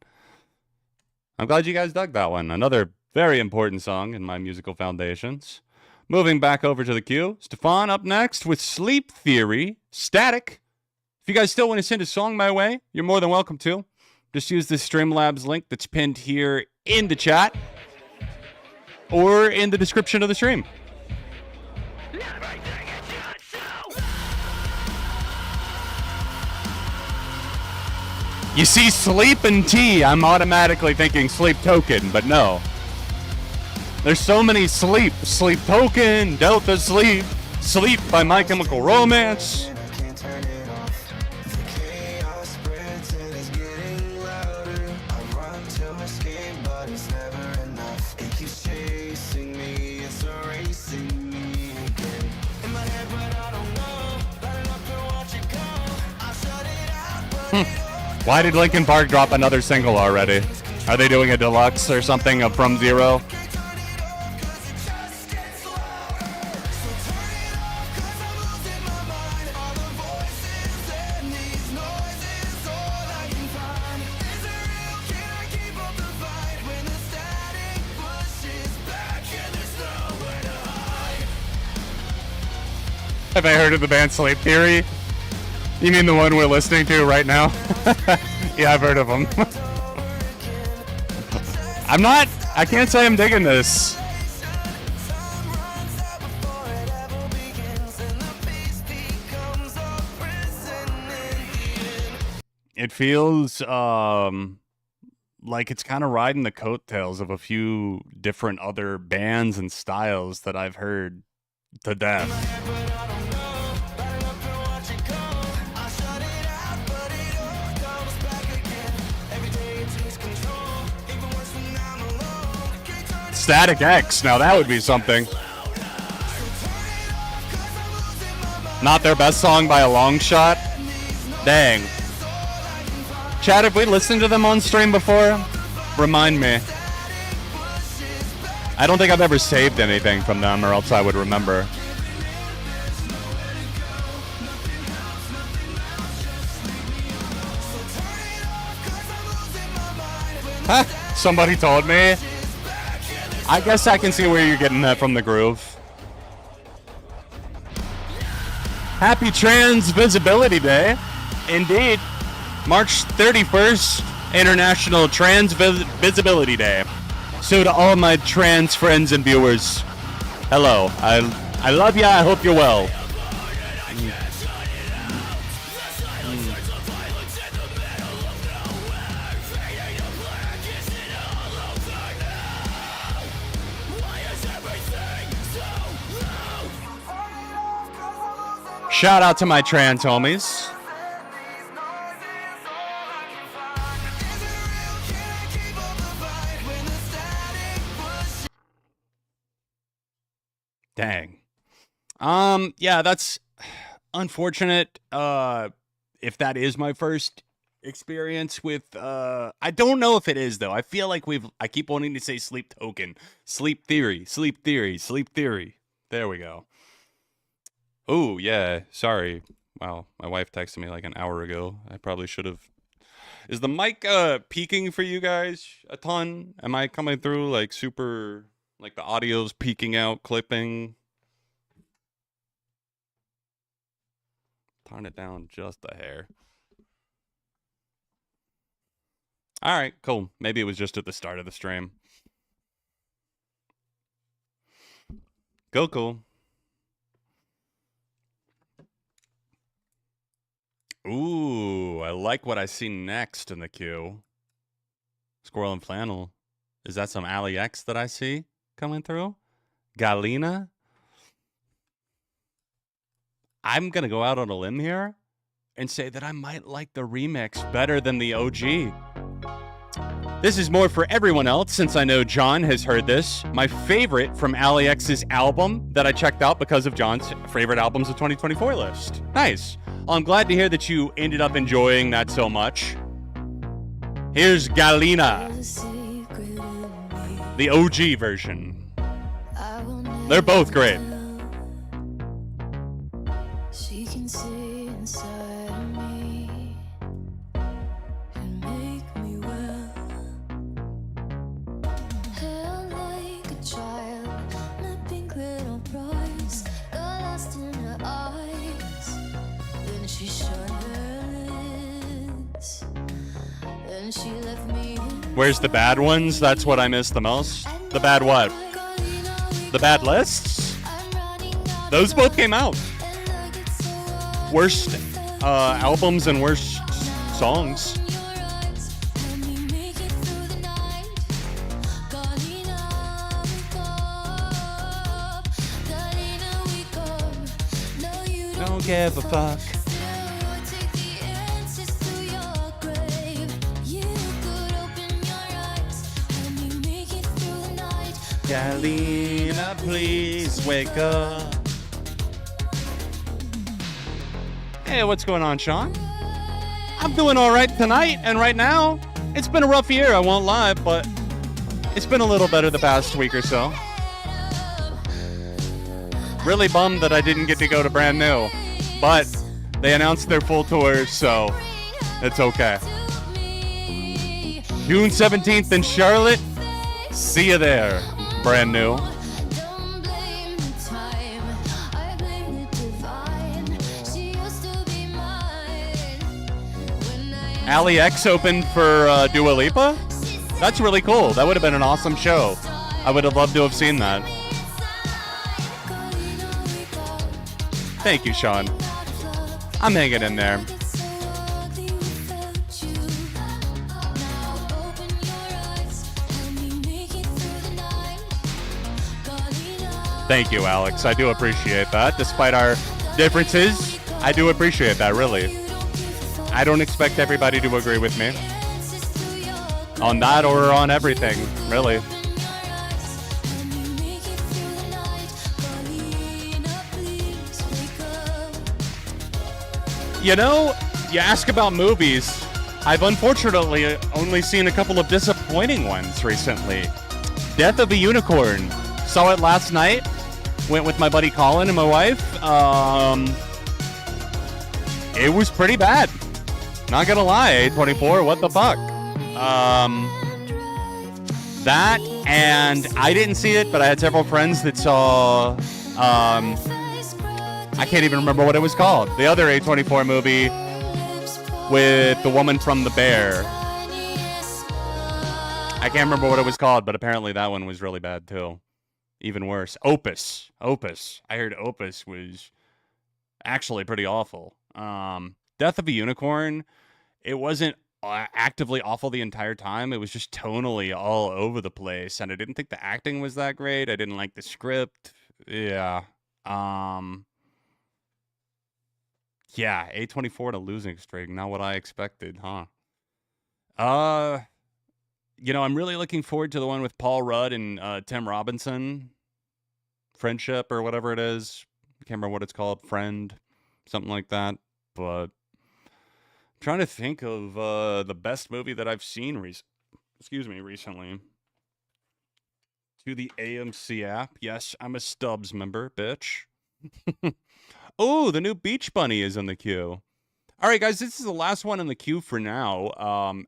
I'm glad you guys dug that one. Another very important song in my musical foundations. Moving back over to the queue. Stefan up next with Sleep Theory. Static. If you guys still want to send a song my way, you're more than welcome to. Just use the Streamlabs link that's pinned here in the chat or in the description of the stream. You see Sleep and T, I'm automatically thinking Sleep Token, but no. There's so many Sleep. Sleep Token, Delta Sleep, Sleep by My Chemical Romance. Why did Linkin Park drop another single already? Are they doing a deluxe or something of From Zero? Have I heard of the band Sleep Theory? You mean the one we're listening to right now? Yeah, I've heard of them. I can't say I'm digging this. It feels like it's kind of riding the coattails of a few different other bands and styles that I've heard to death. Static X, now that would be something. Not their best song by a long shot? Dang. Chad, have we listened to them on stream before? Remind me. I don't think I've ever saved anything from them, or else I would remember. Huh? Somebody told me. I guess I can see where you're getting that from the groove. Happy Trans Visibility Day. Indeed. March 31st, International Trans Visibility Day. So to all my trans friends and viewers, hello. I love ya. I hope you're well. Shout out to my trans homies. Dang. Yeah, that's unfortunate. If that is my first experience with, I don't know if it is though. I feel like I keep wanting to say sleep token, sleep theory, sleep theory, sleep theory. There we go. Oh, yeah, sorry. Wow, my wife texted me like an hour ago. I probably should have. Is the mic peaking for you guys a ton? Am I coming through like super, like the audio's peaking out, clipping? Turn it down just a hair. All right, cool. Maybe it was just at the start of the stream. Cool. Ooh, I like what I see next in the queue. Squirrel and flannel. Is that some Ali X that I see coming through? Galina? I'm going to go out on a limb here and say that I might like the remix better than the OG. This is more for everyone else, since I know John has heard this. My favorite from Ali X's album that I checked out because of John's favorite albums of 2024 list. Nice. Well, I'm glad to hear that you ended up enjoying that so much. Here's Galina, the OG version. They're both great. She can see inside of me and make me well. Hair like a child, my pink little prize got lost in her eyes. Then she shut her lids and she left me. Where's the bad ones? That's what I miss the most. The bad what? The bad lists? Those both came out. Worst albums and worst songs. Don't give a fuck. Galina, please wake up. Hey, what's going on, Sean? I'm doing all right tonight and right now. It's been a rough year, I won't lie, but it's been a little better the past week or so. Really bummed that I didn't get to go to Brand New, but they announced their full tour, so it's okay. June 17th in Charlotte. See you there, Brand New. Ali X opened for Dua Lipa? That's really cool. That would have been an awesome show. I would have loved to have seen that. Thank you, Sean. I'm hanging in there. Thank you, Alex. I do appreciate that. Despite our differences, I do appreciate that, really. I don't expect everybody to agree with me on that or on everything, really. You know, you ask about movies. I've unfortunately only seen a couple of disappointing ones recently. Death of a Unicorn. Saw it last night. Went with my buddy Colin and my wife. It was pretty bad. Not gonna lie, A24, what the fuck? That, and I didn't see it, but I had several friends that saw, I can't even remember what it was called. The other A24 movie with the woman from The Bear. I can't remember what it was called, but apparently that one was really bad too. Even worse. Opus. I heard Opus was actually pretty awful. Death of a Unicorn, it wasn't actively awful the entire time. It was just tonally all over the place, and I didn't think the acting was that great. I didn't like the script. Yeah. Yeah, A24 to losing streak. Not what I expected, huh? I'm really looking forward to the one with Paul Rudd and Tim Robinson. Friendship or whatever it is. I can't remember what it's called. Friend. Something like that. But I'm trying to think of the best movie that I've seen recently. To the AMC app. Yes, I'm a Stubbs member, bitch. Oh, the new Beach Bunny is in the queue. All right, guys, this is the last one in the queue for now.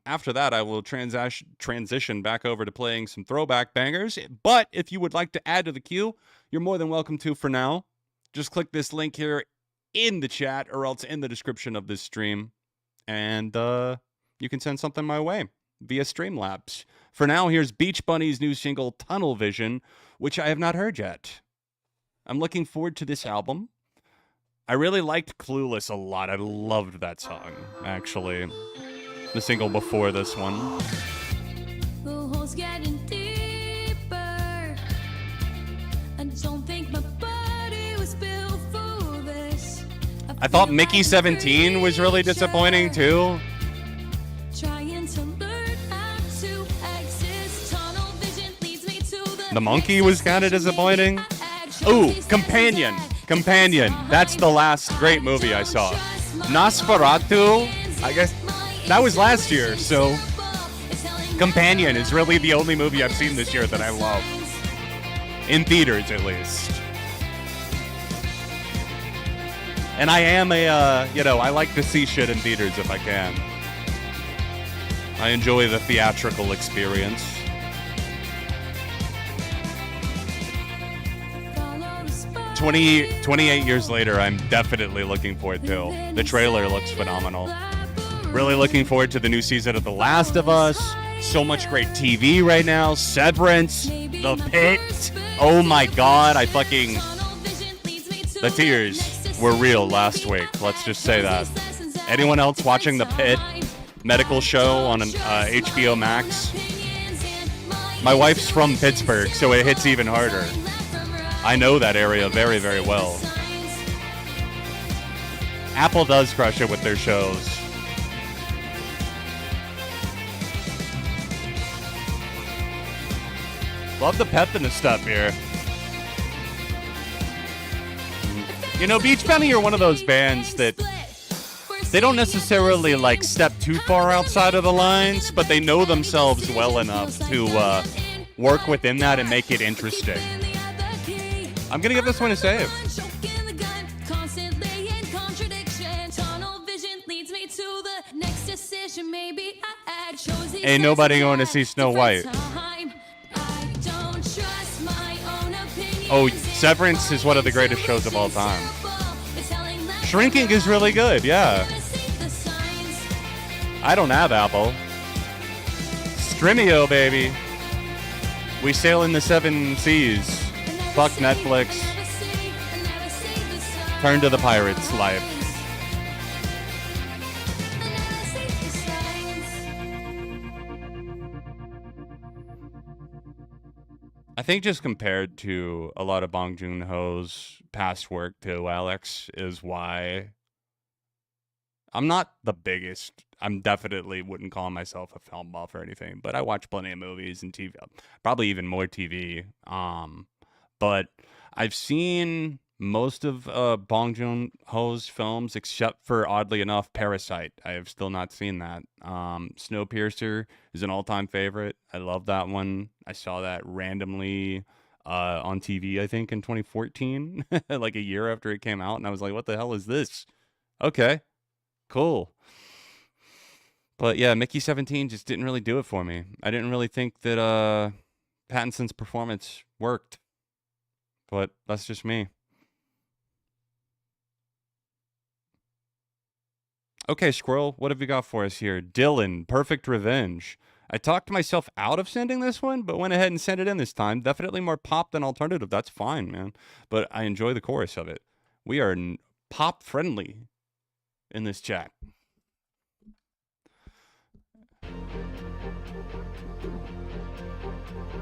After that, I will transition back over to playing some throwback bangers. But if you would like to add to the queue, you're more than welcome to for now. Just click this link here in the chat or else in the description of this stream. And you can send something my way via Streamlabs. For now, here's Beach Bunny's new single, Tunnel Vision, which I have not heard yet. I'm looking forward to this album. I really liked Clueless a lot. I loved that song, actually. The single before this one. The hole's getting deeper. I don't think my body was built for this. I thought Mickey 17 was really disappointing, too. Trying to learn how to exist. Tunnel vision leads me to The Monkey was kind of disappointing. Ooh, Companion. That's the last great movie I saw. Nosferatu, I guess that was last year, so Companion is really the only movie I've seen this year that I love. In theaters, at least. And I am I like to see shit in theaters if I can. I enjoy the theatrical experience. 28 years later, I'm definitely looking forward to. The trailer looks phenomenal. Really looking forward to the new season of The Last of Us. So much great TV right now. Severance, The Pit. Oh my god, the tears were real last week. Let's just say that. Anyone else watching The Pit? Medical show on an HBO Max? My wife's from Pittsburgh, so it hits even harder. I know that area very, very well. Apple does crush it with their shows. Love the pep in the stuff here. Beach Bunny are one of those bands that they don't necessarily step too far outside of the lines, but they know themselves well enough to work within that and make it interesting. I'm going to give this one a save. Ain't nobody going to see Snow White. Oh, Severance is one of the greatest shows of all time. Shrinking is really good, yeah. I don't have Apple. Streamio, baby. We sail in the 7 seas. Fuck Netflix. Turn to the pirates life. I think just compared to a lot of Bong Joon-ho's past work too, Alex, is why I'm not the biggest. I'm definitely wouldn't call myself a film buff or anything, but I watch plenty of movies and TV, probably even more TV. But I've seen most of Bong Joon-ho's films, except for, oddly enough, Parasite. I have still not seen that. Snowpiercer is an all-time favorite. I love that one. I saw that randomly on TV, I think, in 2014, like a year after it came out, and I was like, what the hell is this? Okay, cool. But yeah, Mickey 17 just didn't really do it for me. I didn't really think that Pattinson's performance worked. But that's just me. Okay, Squirrel, what have you got for us here? Dylan, Perfect Revenge. I talked myself out of sending this one, but went ahead and sent it in this time. Definitely more pop than alternative. That's fine, man. But I enjoy the chorus of it. We are pop friendly in this chat.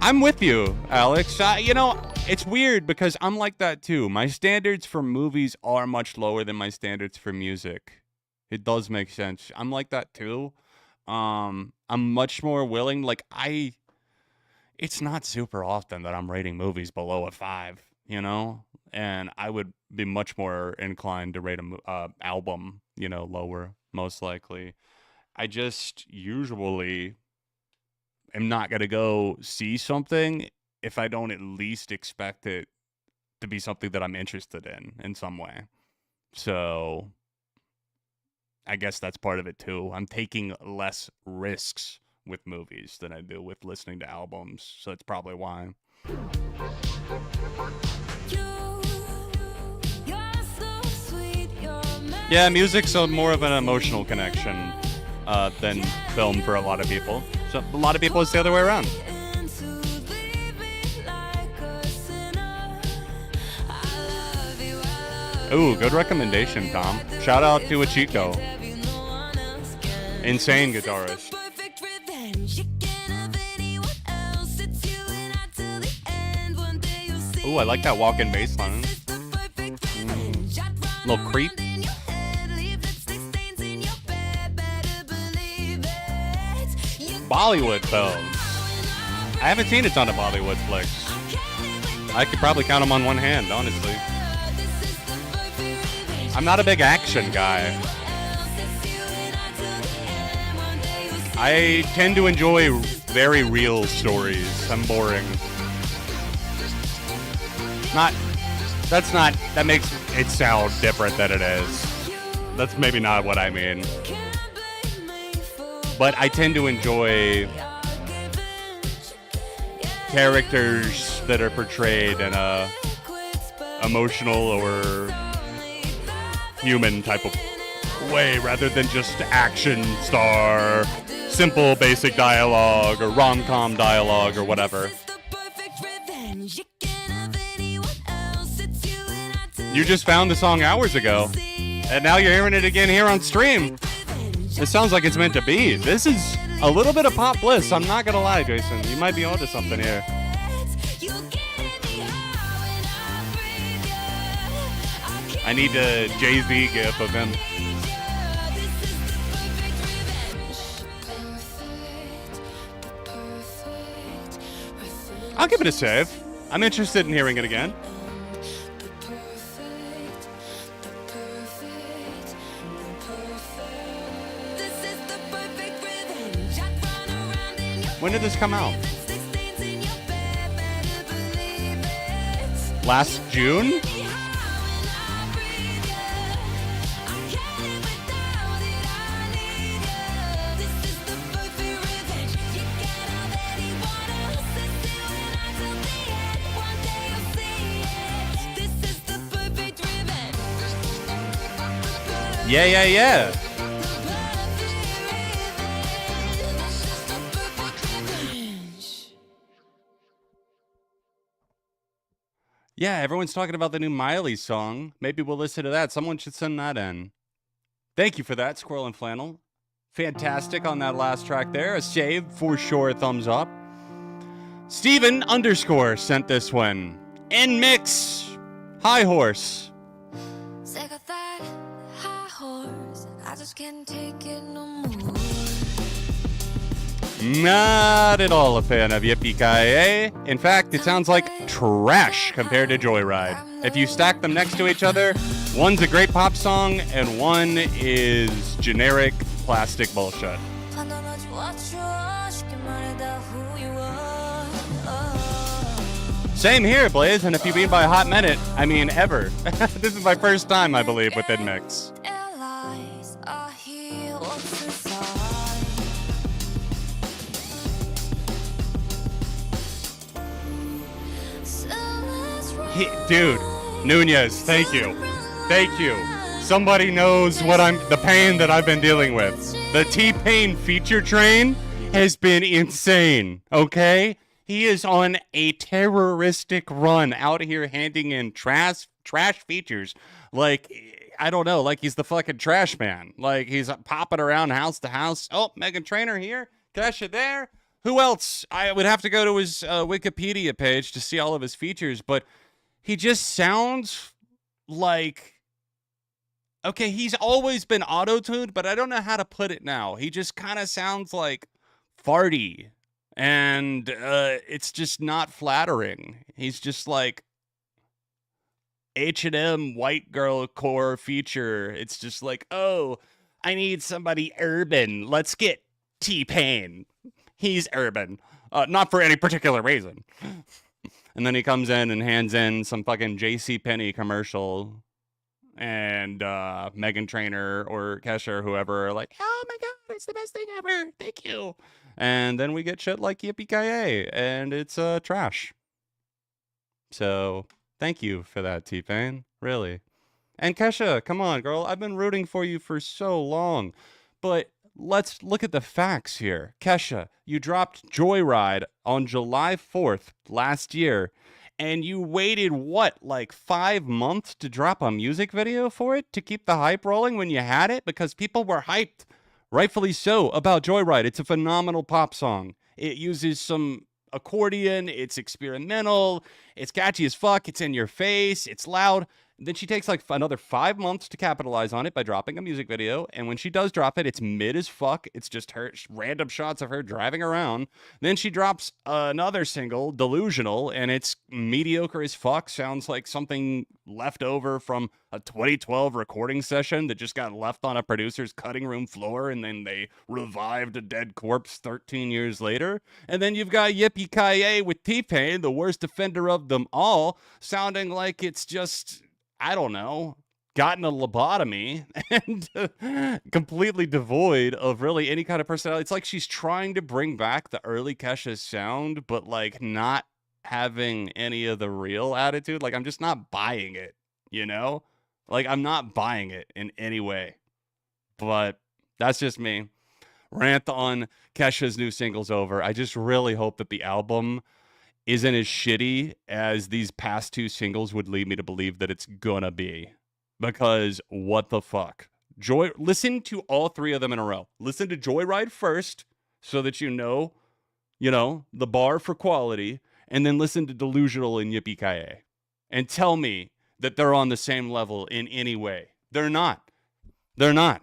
I'm with you, Alex. You know, it's weird because I'm like that too. My standards for movies are much lower than my standards for music. It does make sense. I'm like that too. I'm much more willing. Like it's not super often that I'm rating movies below a 5, you know? And I would be much more inclined to rate a album, you know, lower, most likely. I just usually am not going to go see something if I don't at least expect it to be something that I'm interested in some way. So I guess that's part of it too. I'm taking less risks with movies than I do with listening to albums. So that's probably why. Yeah, music's more of an emotional connection than film for a lot of people. So a lot of people, it's the other way around. Ooh, good recommendation, Tom. Shout out to Achiko. Insane guitarist. Ooh, I like that walk-in bass line. Little creep. Bollywood films. I haven't seen a ton of Bollywood flicks. I could probably count them on one hand, honestly. I'm not a big action guy. I tend to enjoy very real stories. I'm boring. That makes it sound different than it is. That's maybe not what I mean. But I tend to enjoy characters that are portrayed in a emotional or human type of way rather than just action star, simple basic dialogue or rom-com dialogue or whatever. You just found the song hours ago, and now you're hearing it again here on stream. It sounds like it's meant to be. This is a little bit of pop bliss. I'm not gonna lie, Jason. You might be onto something here. I need a Jay-Z gif of him. I'll give it a save. I'm interested in hearing it again. When did this come out? Last June? Yeah. Yeah, everyone's talking about the new Miley song. Maybe we'll listen to that. Someone should send that in. Thank you for that, Squirrel and Flannel. Fantastic on that last track there. A save for sure. Thumbs up. Steven _ sent this one. In mix. High Horse. Sick of that high horse. I just can't take it no more. Not at all a fan of Yippee-Ki-Yay. In fact, it sounds like trash compared to Joyride. If you stack them next to each other, one's a great pop song and one is generic plastic bullshit. Same here, Blaze, and if you mean by a hot minute, I mean ever. This is my first time, I believe, with InMix. Dude, Nunez, thank you. Thank you. Somebody knows the pain that I've been dealing with. The T-Pain feature train has been insane, okay? He is on a terroristic run out here handing in trash features like, I don't know, like he's the fucking trash man. Like he's popping around house to house. Oh, Meghan Trainor here, Kesha there. Who else? I would have to go to his Wikipedia page to see all of his features, but he just sounds like, okay, he's always been auto-tuned, but I don't know how to put it now. He just kind of sounds like farty, and it's just not flattering. He's just like H&M white girl core feature. It's just like, oh, I need somebody urban. Let's get T-Pain. He's urban. Not for any particular reason. And then he comes in and hands in some fucking JCPenney commercial, and Meghan Trainor or Kesha or whoever are like, oh my god, it's the best thing ever. Thank you. And then we get shit like Yippee-Ki-Yay, and it's trash. So thank you for that, T-Pain. Really. And Kesha, come on, girl. I've been rooting for you for so long. But let's look at the facts here. Kesha, you dropped Joyride on July 4th last year, and you waited, what, like 5 months to drop a music video for it to keep the hype rolling when you had it? Because people were hyped, rightfully so, about Joyride. It's a phenomenal pop song. It uses some accordion, it's experimental, it's catchy as fuck, it's in your face, it's loud. Then she takes like another 5 months to capitalize on it by dropping a music video. And when she does drop it, it's mid as fuck. It's just her random shots of her driving around. Then she drops another single, Delusional, and it's mediocre as fuck. Sounds like something left over from a 2012 recording session that just got left on a producer's cutting room floor, and then they revived a dead corpse 13 years later. And then you've got Yippee-Ki-Yay with T-Pain, the worst offender of them all, sounding like it's just, I don't know, gotten a lobotomy and completely devoid of really any kind of personality. It's like she's trying to bring back the early Kesha sound, but like not having any of the real attitude. Like, I'm just not buying it, you know? Like, I'm not buying it in any way. But that's just me. Rant on Kesha's new singles over. I just really hope that the album isn't as shitty as these past two singles would lead me to believe that it's gonna be. Because what the fuck? Listen to all three of them in a row. Listen to Joyride first, so that you know, the bar for quality, and then listen to Delusional and Yippee-Ki-Yay. And tell me that they're on the same level in any way. They're not. They're not.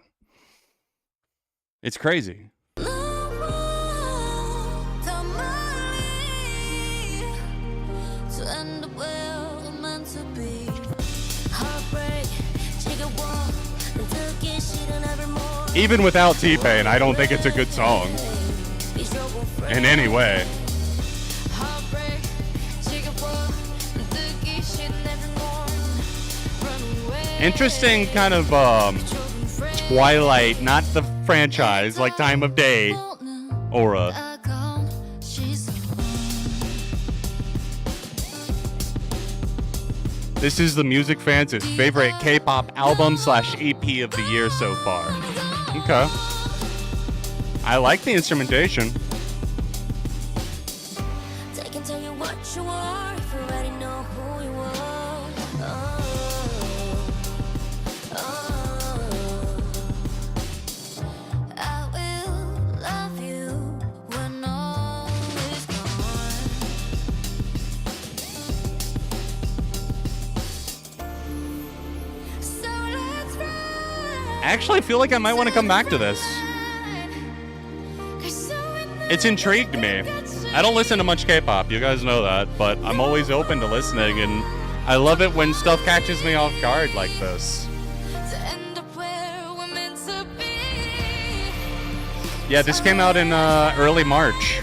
It's crazy. Even without T-Pain, I don't think it's a good song in any way. Interesting kind of Twilight, not the franchise, like Time of Day aura. This is the music fans' favorite K-pop album / EP of the year so far. Okay. I like the instrumentation. They can tell you what you are if you already know who you are. I will love you when all is gone. So let's ride. I actually feel like I might want to come back to this. It's intrigued me. I don't listen to much K-pop, you guys know that, but I'm always open to listening, and I love it when stuff catches me off guard like this. Yeah, this came out in early March.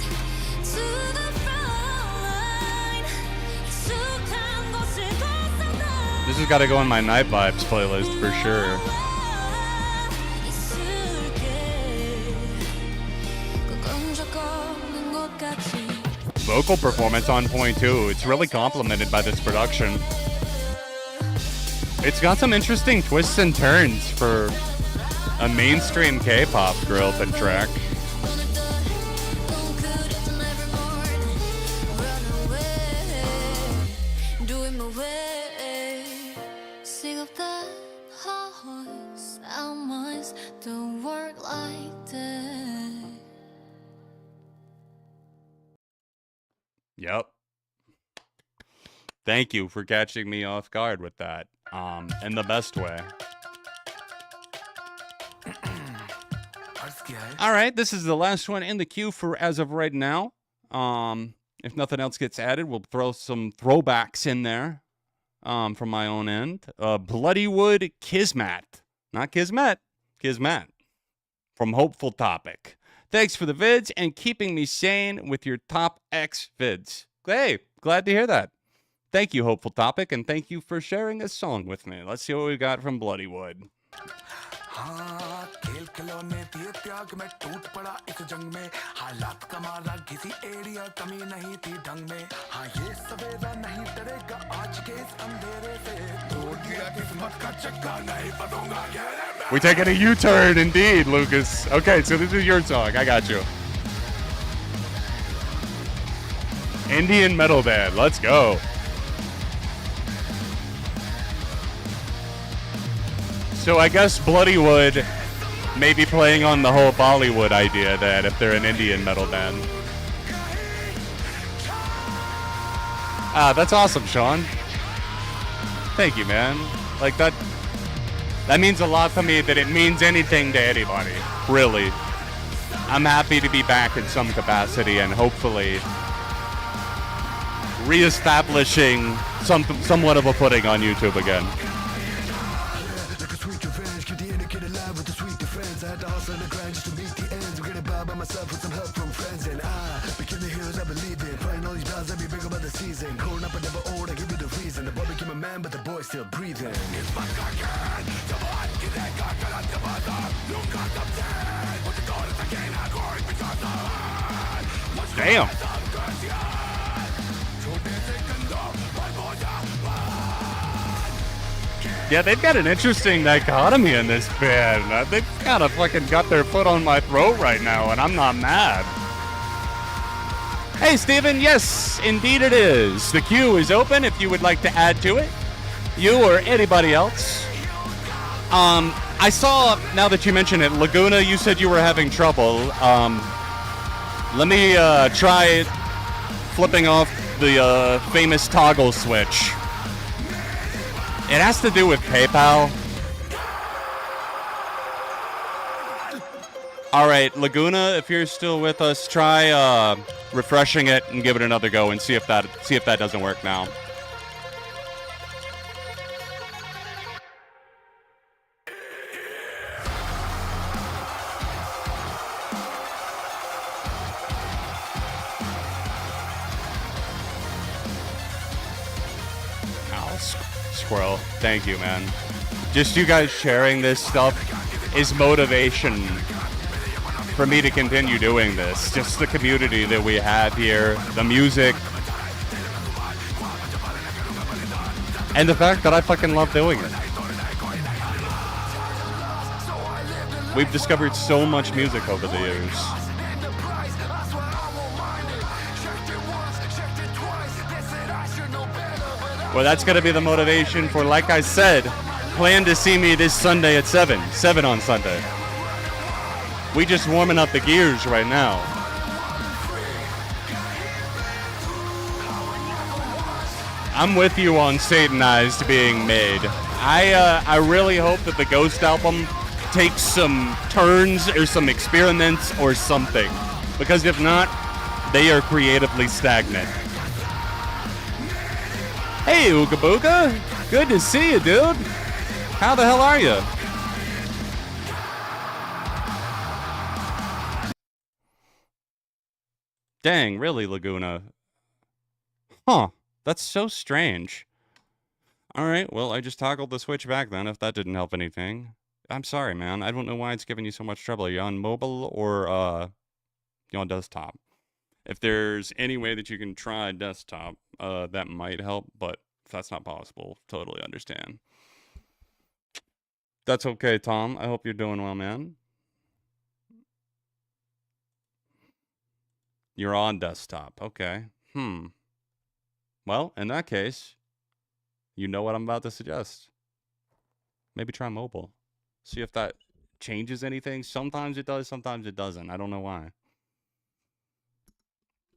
This has got to go in my Night Vibes playlist for sure. vocal performance on point too. It's really complimented by this production. It's got some interesting twists and turns for a mainstream K-pop girl open track. Yep. Thank you for catching me off guard with that. In the best way. All right, this is the last one in the queue for as of right now. If nothing else gets added, we'll throw some throwbacks in there from my own end. Bloodywood Kismet. Not Kismet. Kismet. From Hopeful Topic. Thanks for the vids and keeping me sane with your top X vids. Hey, glad to hear that. Thank you, Hopeful Topic, and thank you for sharing a song with me. Let's see what we got from Bloodywood. We taking a U-turn, indeed, Lucas. Okay, so this is your song. I got you. Indian metal band. Let's go. So I guess Bloodywood may be playing on the whole Bollywood idea that if they're an Indian metal band. Ah, that's awesome, Sean. Thank you, man. Like that means a lot to me, that it means anything to anybody. Really. I'm happy to be back in some capacity and hopefully reestablishing somewhat of a footing on YouTube again. Still breathing. Damn. Yeah, they've got an interesting dichotomy in this band. They've kind of fucking got their foot on my throat right now, and I'm not mad. Hey, Steven, yes, indeed it is. The queue is open if you would like to add to it. You or anybody else. I saw, now that you mention it, Laguna, you said you were having trouble. Let me try flipping off the famous toggle switch. It has to do with PayPal. All right, Laguna, if you're still with us, try refreshing it and give it another go and see if that doesn't work now. Squirrel, thank you, man. Just you guys sharing this stuff is motivation for me to continue doing this. Just the community that we have here, the music, and the fact that I fucking love doing it. We've discovered so much music over the years. Well, that's going to be the motivation for, like I said, plan to see me this Sunday at 7 on Sunday. We just warming up the gears right now. I'm with you on Satanized being made. I really hope that the Ghost album takes some turns or some experiments or something. Because if not, they are creatively stagnant. Hey, Ooga Booga. Good to see you, dude. How the hell are you? Dang, really, Laguna? Huh, that's so strange. Alright, well, I just toggled the switch back then, if that didn't help anything. I'm sorry, man. I don't know why it's giving you so much trouble. Are you on mobile or, you on desktop? If there's any way that you can try desktop, that might help, but if that's not possible, totally understand. That's okay, Tom. I hope you're doing well, man. You're on desktop. Okay. Well, in that case, you know what I'm about to suggest. Maybe try mobile. See if that changes anything. Sometimes it does, sometimes it doesn't. I don't know why.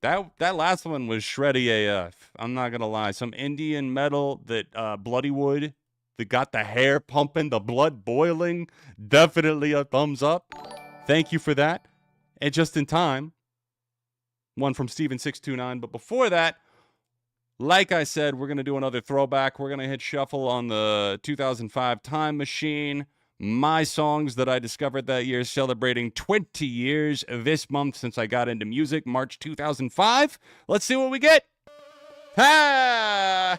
That last one was shreddy AF. I'm not gonna lie. Some Indian metal that Bloody Wood that got the hair pumping, the blood boiling. Definitely a thumbs up. Thank you for that. And just in time. One from Steven629. But before that, like I said, we're gonna do another throwback. We're gonna hit shuffle on the 2005 Time Machine. My songs that I discovered that year, celebrating 20 years this month since I got into music, March 2005. Let's see what we get. Ha!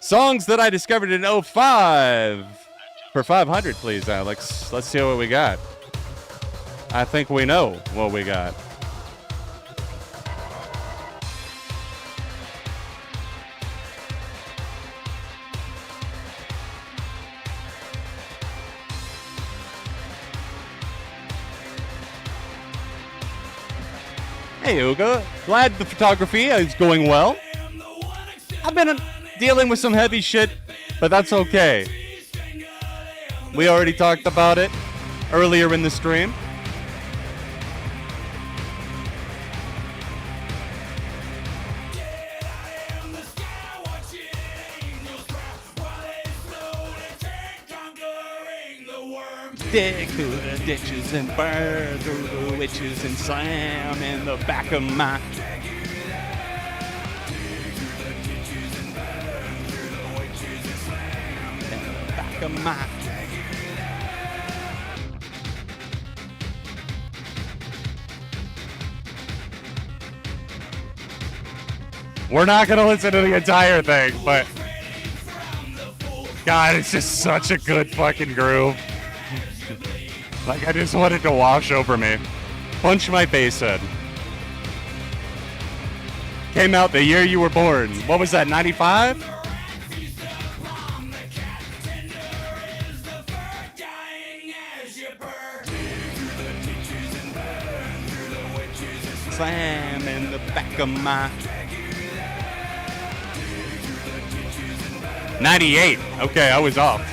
Songs that I discovered in 05. For 500, please, Alex. Let's see what we got. I think we know what we got. Hey, Uga. Glad the photography is going well. I've been dealing with some heavy shit, but that's okay. We already talked about it earlier in the stream. Dig through the ditches and burn through the witches and slam in the back of my. In the back of my. We're not gonna listen to the entire thing, but God, it's just such a good fucking groove. Like, I just wanted to wash over me. Punch my face head. Came out the year you were born. What was that, 95? Slam in the back of my... 98. Okay, I was off.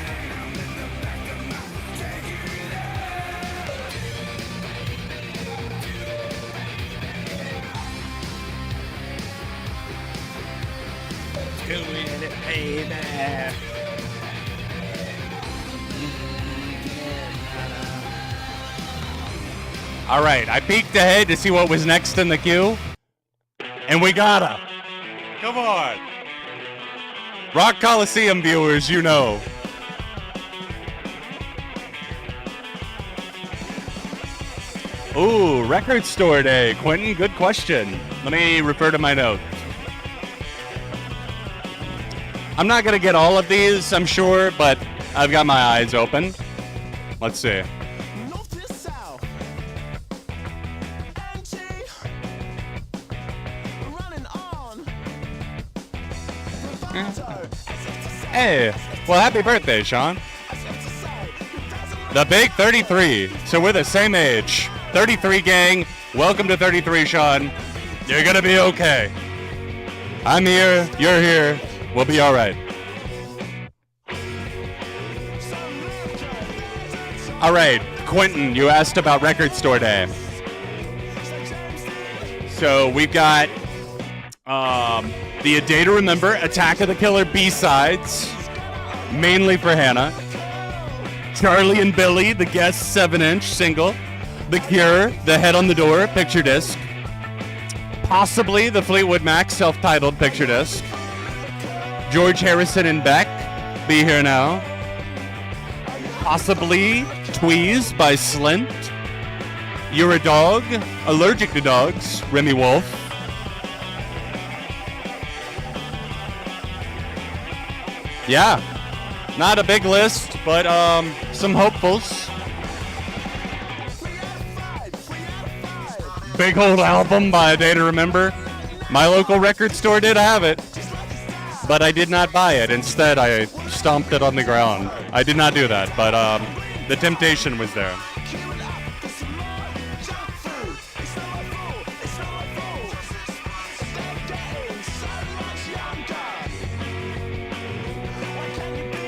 Doing it, baby. All right, I peeked ahead to see what was next in the queue, and we got her. Come on. Rock Coliseum viewers, you know. Ooh, record store day. Quentin, good question. Let me refer to my notes. I'm not going to get all of these, I'm sure, but I've got my eyes open. Let's see. Hey, well, happy birthday, Sean. The big 33. So we're the same age. 33 gang. Welcome to 33, Sean. You're going to be okay. I'm here. You're here. We'll be all right. All right, Quentin, you asked about Record Store Day. So we've got the A Day to Remember, Attack of the Killer B-sides, mainly for Hannah. Charlie and Billie, the Guest 7-inch single. The Cure, The Head on the Door, picture disc. Possibly the Fleetwood Mac self-titled picture disc. George Harrison and Beck, Be Here Now. Possibly Tweez by Slint. You're a Dog, Allergic to Dogs, Remy Wolf. Yeah, not a big list, but some hopefuls. big old album by A Day to Remember. My local record store did have it, but I did not buy it. Instead, I stomped it on the ground. I did not do that, but the temptation was there.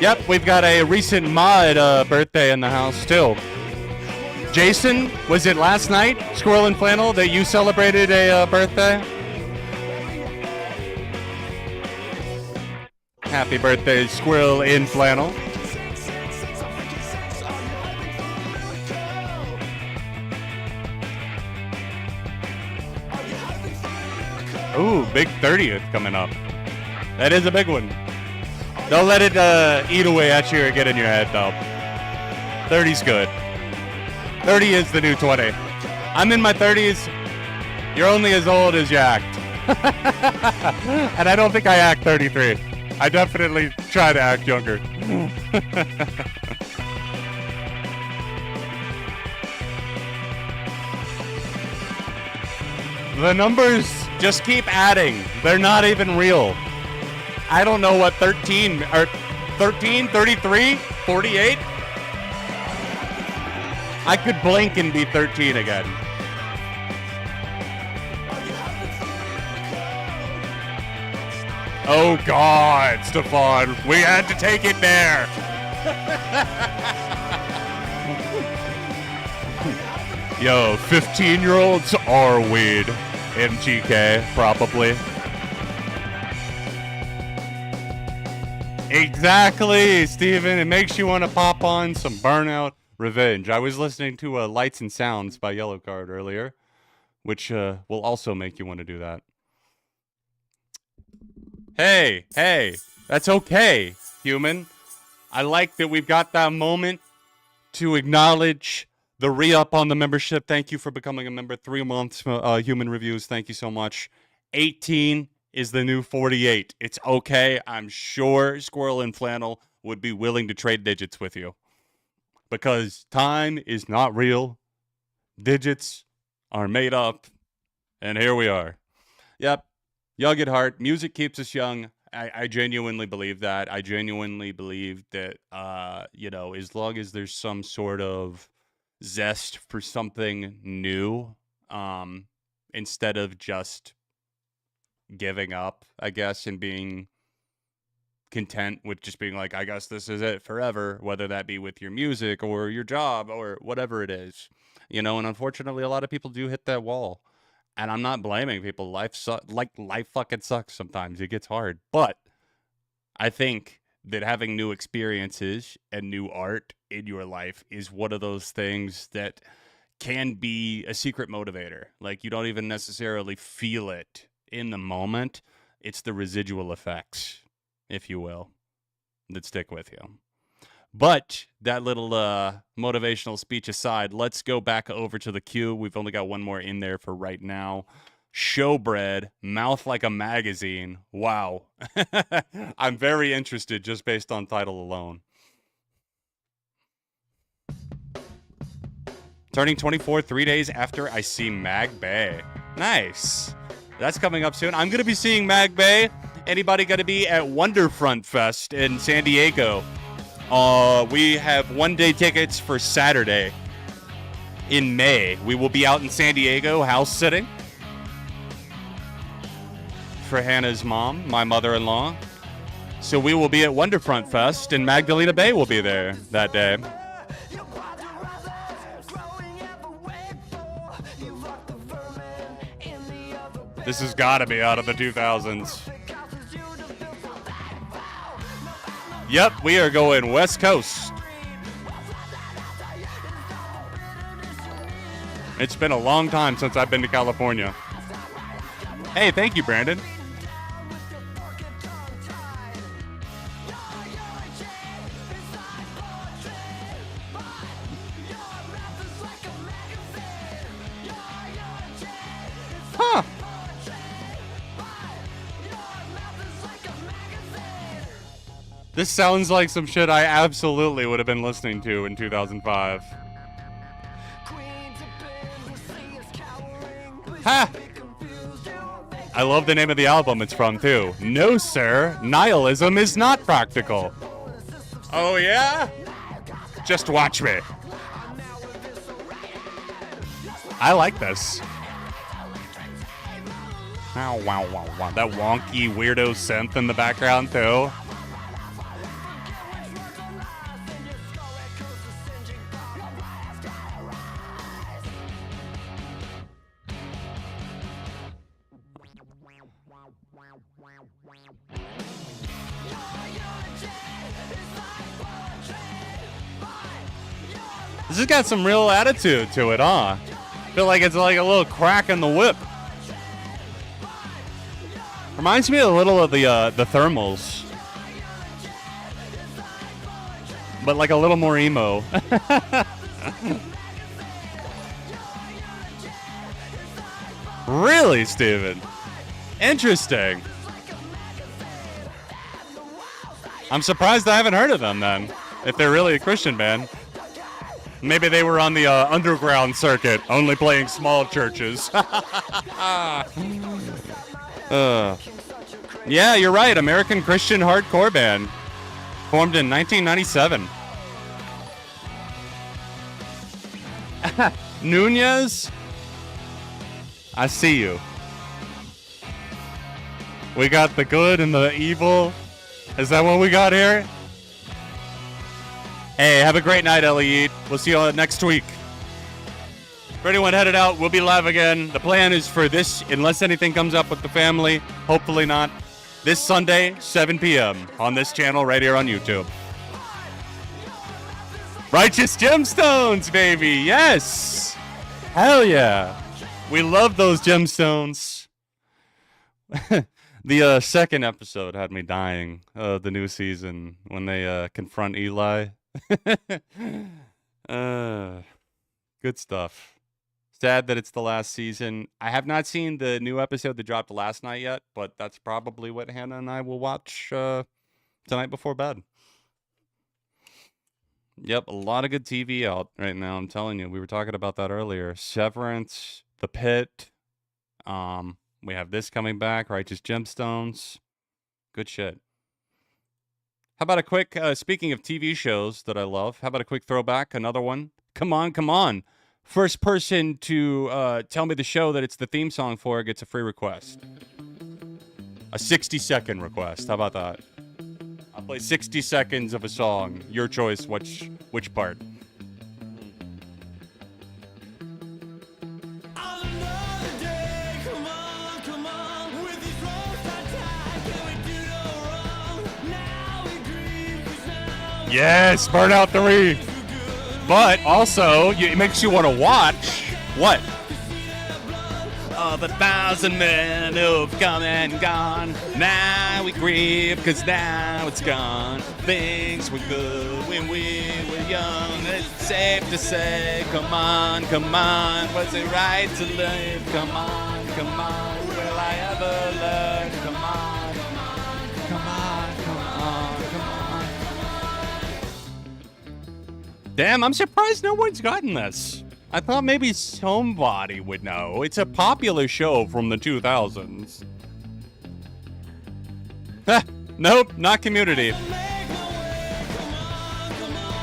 Yep, we've got a recent mod birthday in the house, too. Jason, was it last night, Squirrel and Flannel, that you celebrated a birthday? Happy birthday, Squirrel in Flannel. Ooh, big 30th coming up. That is a big one. Don't let it eat away at you or get in your head, though. 30's good. 30 is the new 20. I'm in my 30s. You're only as old as you act. And I don't think I act 33. I definitely try to act younger. The numbers just keep adding. They're not even real. I don't know what 13 or 13, 33, 48. I could blink and be 13 again. Oh God, Stefan, we had to take it there. Yo, 15-year-olds are weed. MGK, probably. Exactly, Steven. It makes you want to pop on some Burnout Revenge. I was listening to Lights and Sounds by Yellowcard earlier, which will also make you want to do that. Hey, that's okay, human. I like that we've got that moment to acknowledge the re-up on the membership. Thank you for becoming a member. 3 months, Human Reviews. Thank you so much. 18 is the new 48. It's okay. I'm sure Squirrel and Flannel would be willing to trade digits with you. Because time is not real. Digits are made up. And here we are. Yep. Young at heart. Music keeps us young. I genuinely believe that. I genuinely believe that, as long as there's some sort of zest for something new, instead of just giving up, I guess, and being content with just being like, I guess this is it forever, whether that be with your music or your job or whatever it is, and unfortunately a lot of people do hit that wall, and I'm not blaming people. Life fucking sucks sometimes. It gets hard, but I think that having new experiences and new art in your life is one of those things that can be a secret motivator. Like, you don't even necessarily feel it in the moment. It's the residual effects, if you will, that stick with you. But that little motivational speech aside, let's go back over to the queue. We've only got one more in there for right now. Showbread, Mouth Like a Magazine. Wow. I'm very interested just based on title alone. Turning 24 3 days after I see Mag Bay. Nice. That's coming up soon. I'm going to be seeing Mag Bay. Anybody going to be at Wonderfront Fest in San Diego? We have one-day tickets for Saturday in May. We will be out in San Diego house sitting for Hannah's mom, my mother-in-law. So we will be at Wonderfront Fest, and Magdalena Bay will be there that day. This has got to be out of the 2000s. Yep, we are going West Coast. It's been a long time since I've been to California. Hey, thank you, Brandon. Huh. This sounds like some shit I absolutely would have been listening to in 2005. Ha! I love the name of the album it's from, too. No, sir, nihilism is not practical. Oh, yeah? Just watch me. I like this. Wow, wow, wow, wow. That wonky, weirdo synth in the background, too. This has got some real attitude to it, huh? I feel like it's like a little crack in the whip. Reminds me a little of the Thermals. But like a little more emo. Really, Steven? Interesting. I'm surprised I haven't heard of them then, if they're really a Christian band. Maybe they were on the underground circuit, only playing small churches. Yeah, you're right. American Christian hardcore band. Formed in 1997. Nunez? I see you. We got the good and the evil. Is that what we got here? Hey, have a great night, Ellie. We'll see you next week. For anyone headed out, we'll be live again. The plan is for this, unless anything comes up with the family, hopefully not, this Sunday, 7 p.m. on this channel right here on YouTube. Righteous Gemstones, baby. Yes. Hell yeah. We love those gemstones. The second episode had me dying. The new season when they confront Eli. Good stuff. Sad that it's the last season. I have not seen the new episode that dropped last night yet, but that's probably what Hannah and I will watch tonight before bed. Yep, a lot of good TV out right now, I'm telling you. We were talking about that earlier. Severance, The Pit. We have this coming back, Righteous Gemstones. Good shit. How about a quick, speaking of TV shows that I love, how about a quick throwback, another one? Come on, come on. First person to tell me the show that it's the theme song for gets a free request. A 60-second request. How about that? I'll play 60 seconds of a song. Your choice, which part. Yes, Burnout 3. But also, it makes you want to watch what? All the 1,000 men who've come and gone. Now we grieve because now it's gone. Things were good when we were young. It's safe to say, come on, come on. Was it right to live? Come on, come on. Will I ever learn? Come on, come on, come on, come on, come on. Damn, I'm surprised no one's gotten this. I thought maybe somebody would know. It's a popular show from the 2000s. Nope, not Community.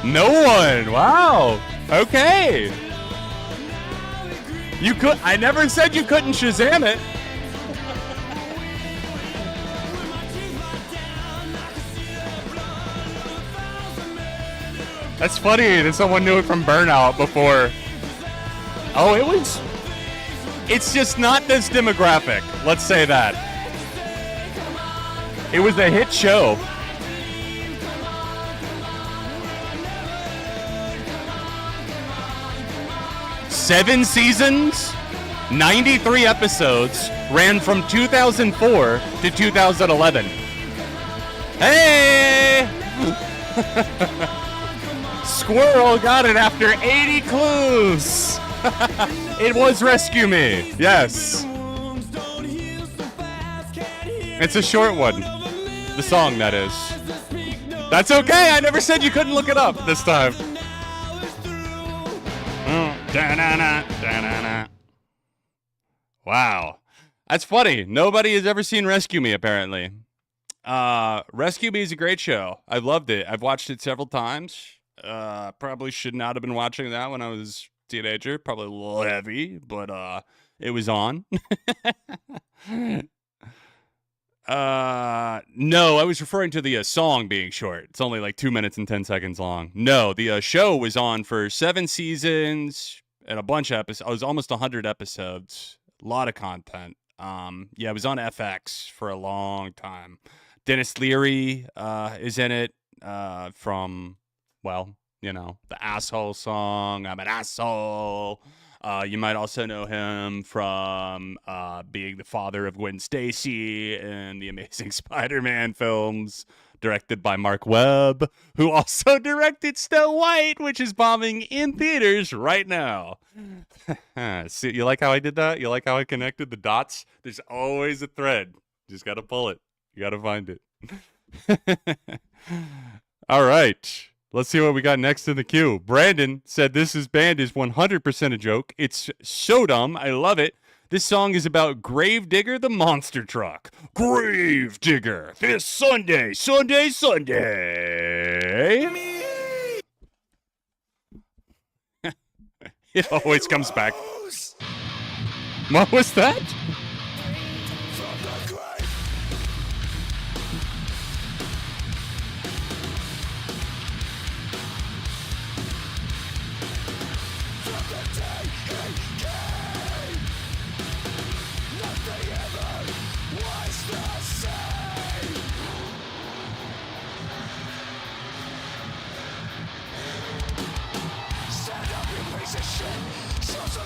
No one. Wow. Okay. You could. I never said you couldn't Shazam it. That's funny that someone knew it from Burnout before. Oh, it's just not this demographic. Let's say that. It was a hit show. Seven seasons, 93 episodes, ran from 2004 to 2011. Hey! Squirrel got it after 80 clues. It was Rescue Me. Yes. It's a short one. The song, that is. That's okay. I never said you couldn't look it up this time. Wow. That's funny. Nobody has ever seen Rescue Me, apparently. Rescue Me is a great show. I loved it. I've watched it several times. Probably should not have been watching that when I was a teenager. Probably a little heavy, but it was on. No, I was referring to the song being short. It's only like 2 minutes and 10 seconds long. No, the show was on for 7 seasons and a bunch of episodes. It was almost 100 episodes. A lot of content. Yeah, it was on FX for a long time. Dennis Leary is in it from, well, you know, the Asshole song. I'm an asshole. You might also know him from being the father of Gwen Stacy in the Amazing Spider-Man films, directed by Mark Webb, who also directed Snow White, which is bombing in theaters right now. See, you like how I did that? You like how I connected the dots? There's always a thread. You just got to pull it. You got to find it. All right. Let's see what we got next in the queue. Brandon said this band is 100% a joke. It's so dumb. I love it. This song is about Gravedigger the Monster Truck. Gravedigger this Sunday. It always comes back. What was that?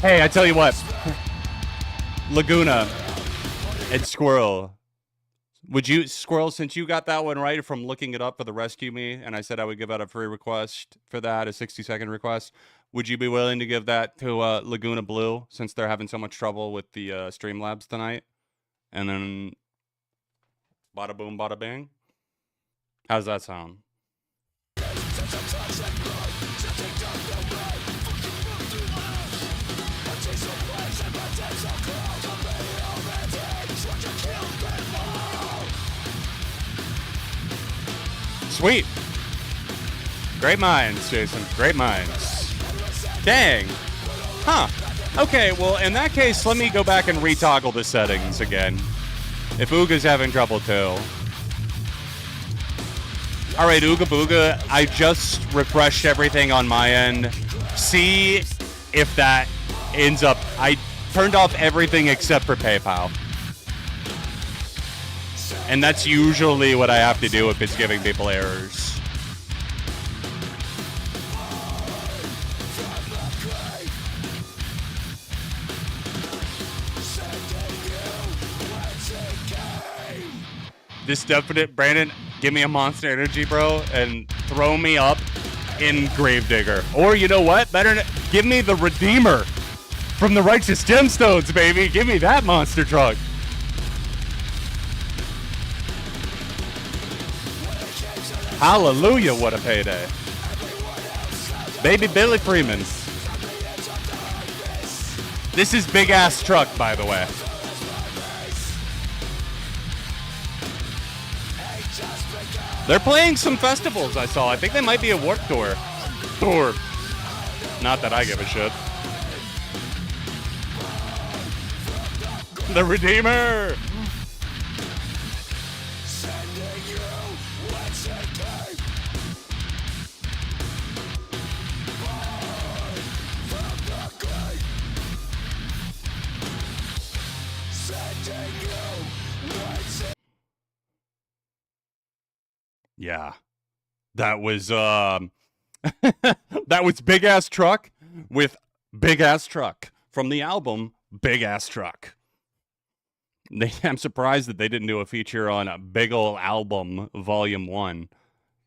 Hey, I tell you what. Laguna and Squirrel. Would you, Squirrel, since you got that one right from looking it up for the Rescue Me, and I said I would give out a free request for that, a 60-second request, would you be willing to give that to Laguna Blue, since they're having so much trouble with the Streamlabs tonight? And then bada boom, bada bing. How's that sound? Sweet. Great minds, Jason. Great minds. Dang. Huh. Okay, well, in that case, let me go back and retoggle the settings again. If Ooga's having trouble, too. All right, Ooga Booga, I just refreshed everything on my end. See if that ends up... I turned off everything except for PayPal. And that's usually what I have to do if it's giving people errors. This definite, Brandon, give me a Monster Energy, bro, and throw me up in Gravedigger. Or you know what? Better, give me the Redeemer from the Righteous Gemstones, baby. Give me that monster truck. Hallelujah, what a payday. Baby Billy Freeman. This is Big Ass Truck, by the way. They're playing some festivals, I saw. I think they might be a Warped Tour. Or, not that I give a shit. The Redeemer! Yeah. That was that was Big Ass Truck with Big Ass Truck from the album Big Ass Truck. I'm surprised that they didn't do a feature on a Big Ol' Album Volume 1.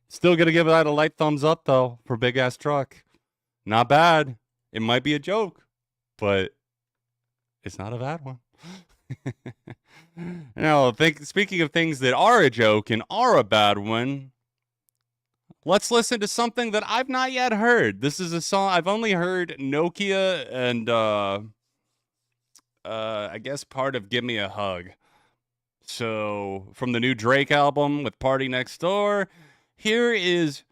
Still gonna give that a light thumbs up though for Big Ass Truck. Not bad. It might be a joke, but it's not a bad one. Now, speaking of things that are a joke and are a bad one, let's listen to something that I've not yet heard. This is a song I've only heard Nokia and I guess, part of Give Me a Hug. So, from the new Drake album with Party Next Door, here is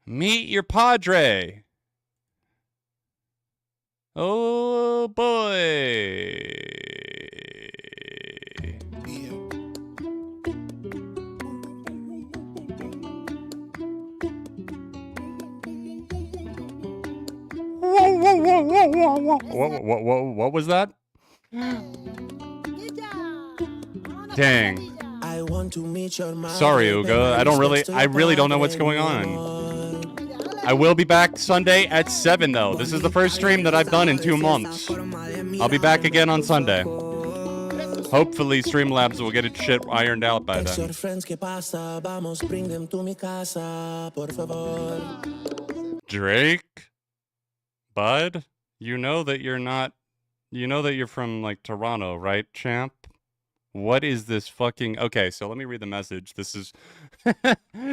Meet Your Padre. Oh boy. What was that? Dang. I want to meet your Sorry, Uga. I really don't know what's going on. I will be back Sunday at 7, though. This is the first stream that I've done in 2 months. I'll be back again on Sunday. Hopefully, Streamlabs will get its shit ironed out by then. Drake? Bud? You know that you're from, like, Toronto, right, champ? What is this fucking... Okay, so let me read the message. This is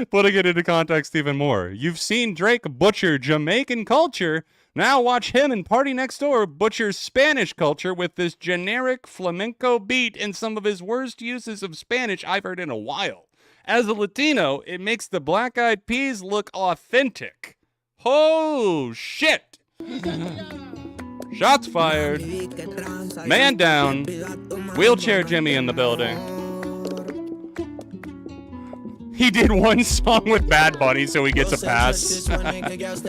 putting it into context even more. You've seen Drake butcher Jamaican culture. Now watch him and Party Next Door butcher Spanish culture with this generic flamenco beat and some of his worst uses of Spanish I've heard in a while. As a Latino, it makes the Black Eyed Peas look authentic. Oh, shit! Shots fired. Man down. Wheelchair Jimmy in the building. He did one song with Bad Bunny, so he gets a pass. He gets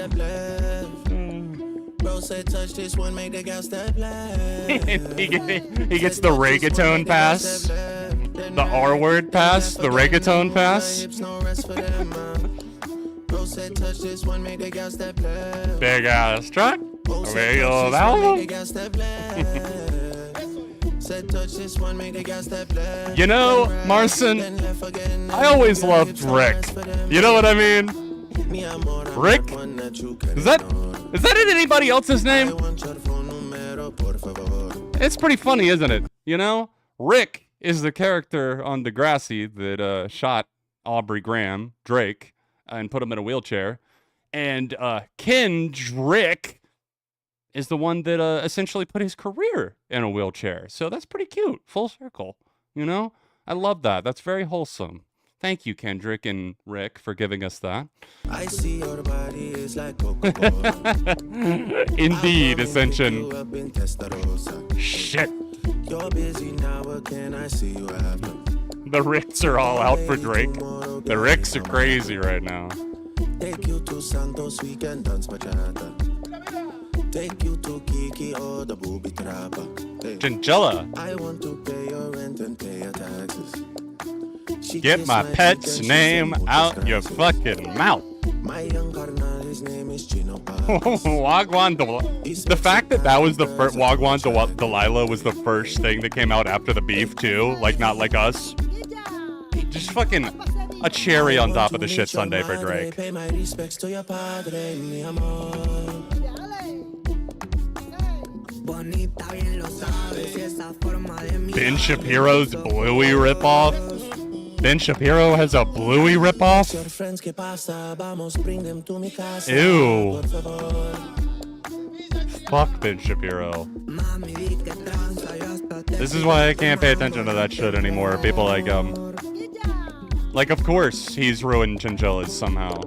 the reggaeton pass. The R word pass. The reggaeton pass. Big ass truck. Big old album. You know, Marcin, I always loved Rick. You know what I mean? Rick? Is that in anybody else's name? It's pretty funny, isn't it? You know? Rick is the character on Degrassi that shot Aubrey Graham, Drake, and put him in a wheelchair. And Kendrick is the one that essentially put his career in a wheelchair. So that's pretty cute. Full circle. You know? I love that. That's very wholesome. Thank you, Kendrick and Rick, for giving us that. I see your body is like Indeed, Ascension. Shit. You're busy now, can I see you after? The Ricks are all out for Drake. The Ricks are crazy right now. Take you to Santos, we can dance bachata. Take you to Kiki or the booby trapper. Chinchilla. I want to pay your rent and pay your taxes. Get my pet's name out your fucking mouth. My young carnal, his name is Chino. Wagwan the fact that was the first Wagwan Delilah was the first thing that came out after the beef too, like not like us. Just fucking a cherry on top of the shit Sunday for Drake. Pay my respects to your padre, mi amor. Ben Shapiro's Bluey ripoff? Ben Shapiro has a Bluey ripoff? Ew. Fuck Ben Shapiro. This is why I can't pay attention to that shit anymore. People like, of course he's ruined chinchillas somehow.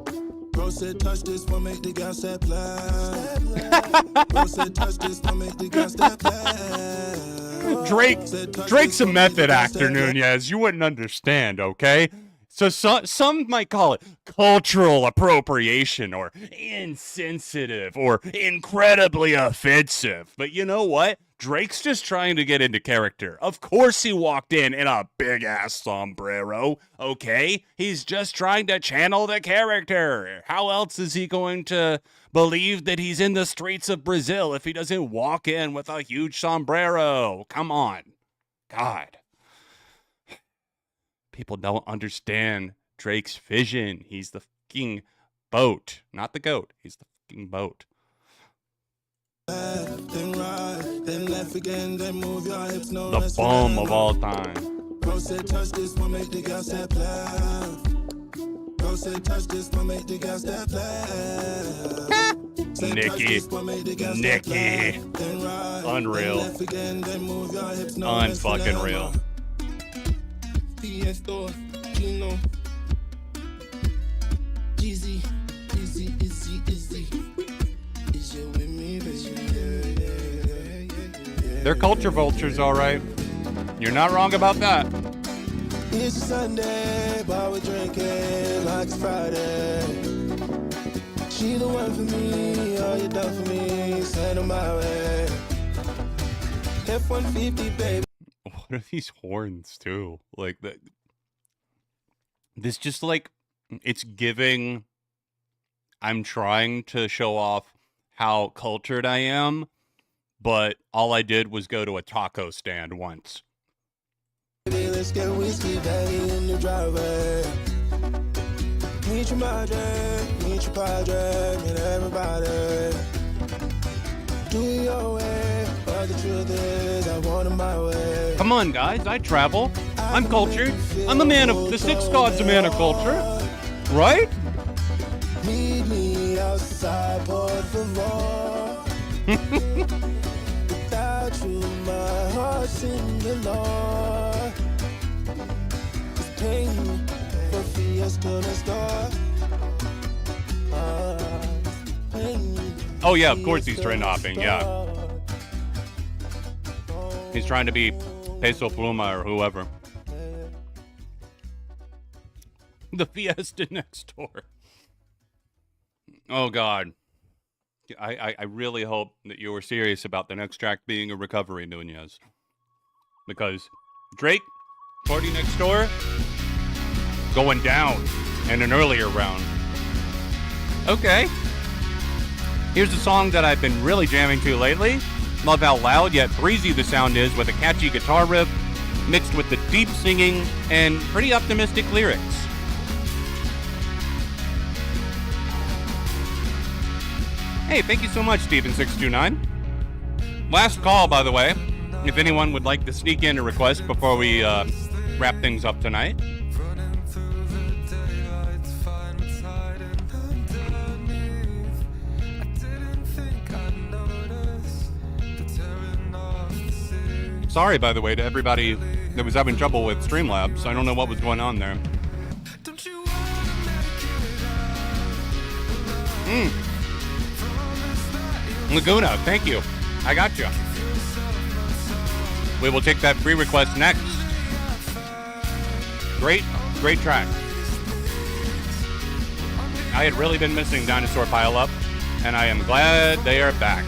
Drake's a method actor, Nunez. You wouldn't understand, okay? So some might call it cultural appropriation or insensitive or incredibly offensive. But you know what? Drake's just trying to get into character. Of course he walked in a big-ass sombrero, okay? He's just trying to channel the character. How else is he going to believe that he's in the streets of Brazil if he doesn't walk in with a huge sombrero? Come on. God. People don't understand Drake's vision. He's the fucking boat. Not the goat. He's the fucking boat. Then right, then left again, then move your hips, no the bomb of all time. Bro said touch this one, make the girl step left. Bro said touch this one, make the girl step left. Nikki. Unreal. Unfucking real. They're culture vultures, all right. You're not wrong about that. It's a Sunday, but we're drinking like it's Friday. She the one for me, all you done for me, send her my way. F-150, baby. What are these horns, too? Like, this just, like, it's giving... I'm trying to show off how cultured I am, but all I did was go to a taco stand once. Baby, let's get whiskey, baby, in the driveway. Meet your madre, meet your padre, meet everybody. Do it your way, but the truth is, I want it my way. Come on, guys, I travel. I'm cultured. I'm a man of... The Six God's a man of culture. Right? Meet me outside, por favor. Without you, my heart's in the Lord. It's pain for fiesta next door. Oh, yeah, of course he's trend hopping, yeah. He's trying to be Peso Pluma or whoever. The fiesta next door. Oh, God. I really hope that you were serious about the next track being a recovery, Nunez. Because Drake, Party Next Door, going down in an earlier round. Okay. Here's a song that I've been really jamming to lately. Love how loud yet breezy the sound is with a catchy guitar riff mixed with the deep singing and pretty optimistic lyrics. Hey, thank you so much, Steven629. Last call, by the way, if anyone would like to sneak in a request before we wrap things up tonight. Sorry, by the way, to everybody that was having trouble with Streamlabs. I don't know what was going on there. Laguna, thank you. I got you. We will take that free request next. Great track. I had really been missing Dinosaur Pile Up, and I am glad they are back.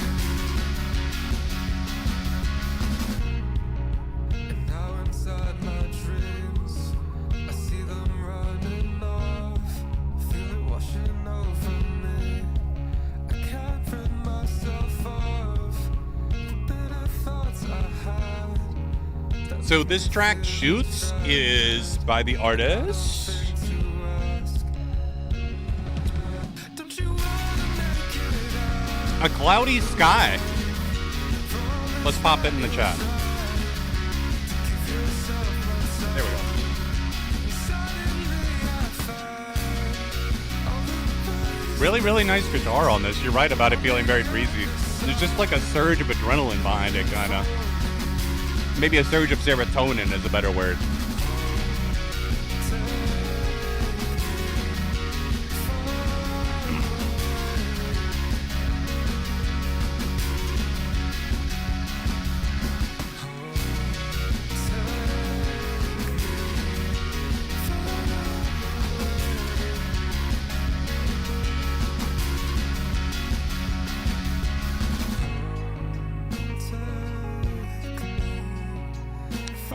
So this track, Shoots, is by the artist A Cloudy Sky. Let's pop it in the chat. There we go. Really, really nice guitar on this. You're right about it feeling very breezy. There's just like a surge of adrenaline behind it, kind of. Maybe a surge of serotonin is a better word.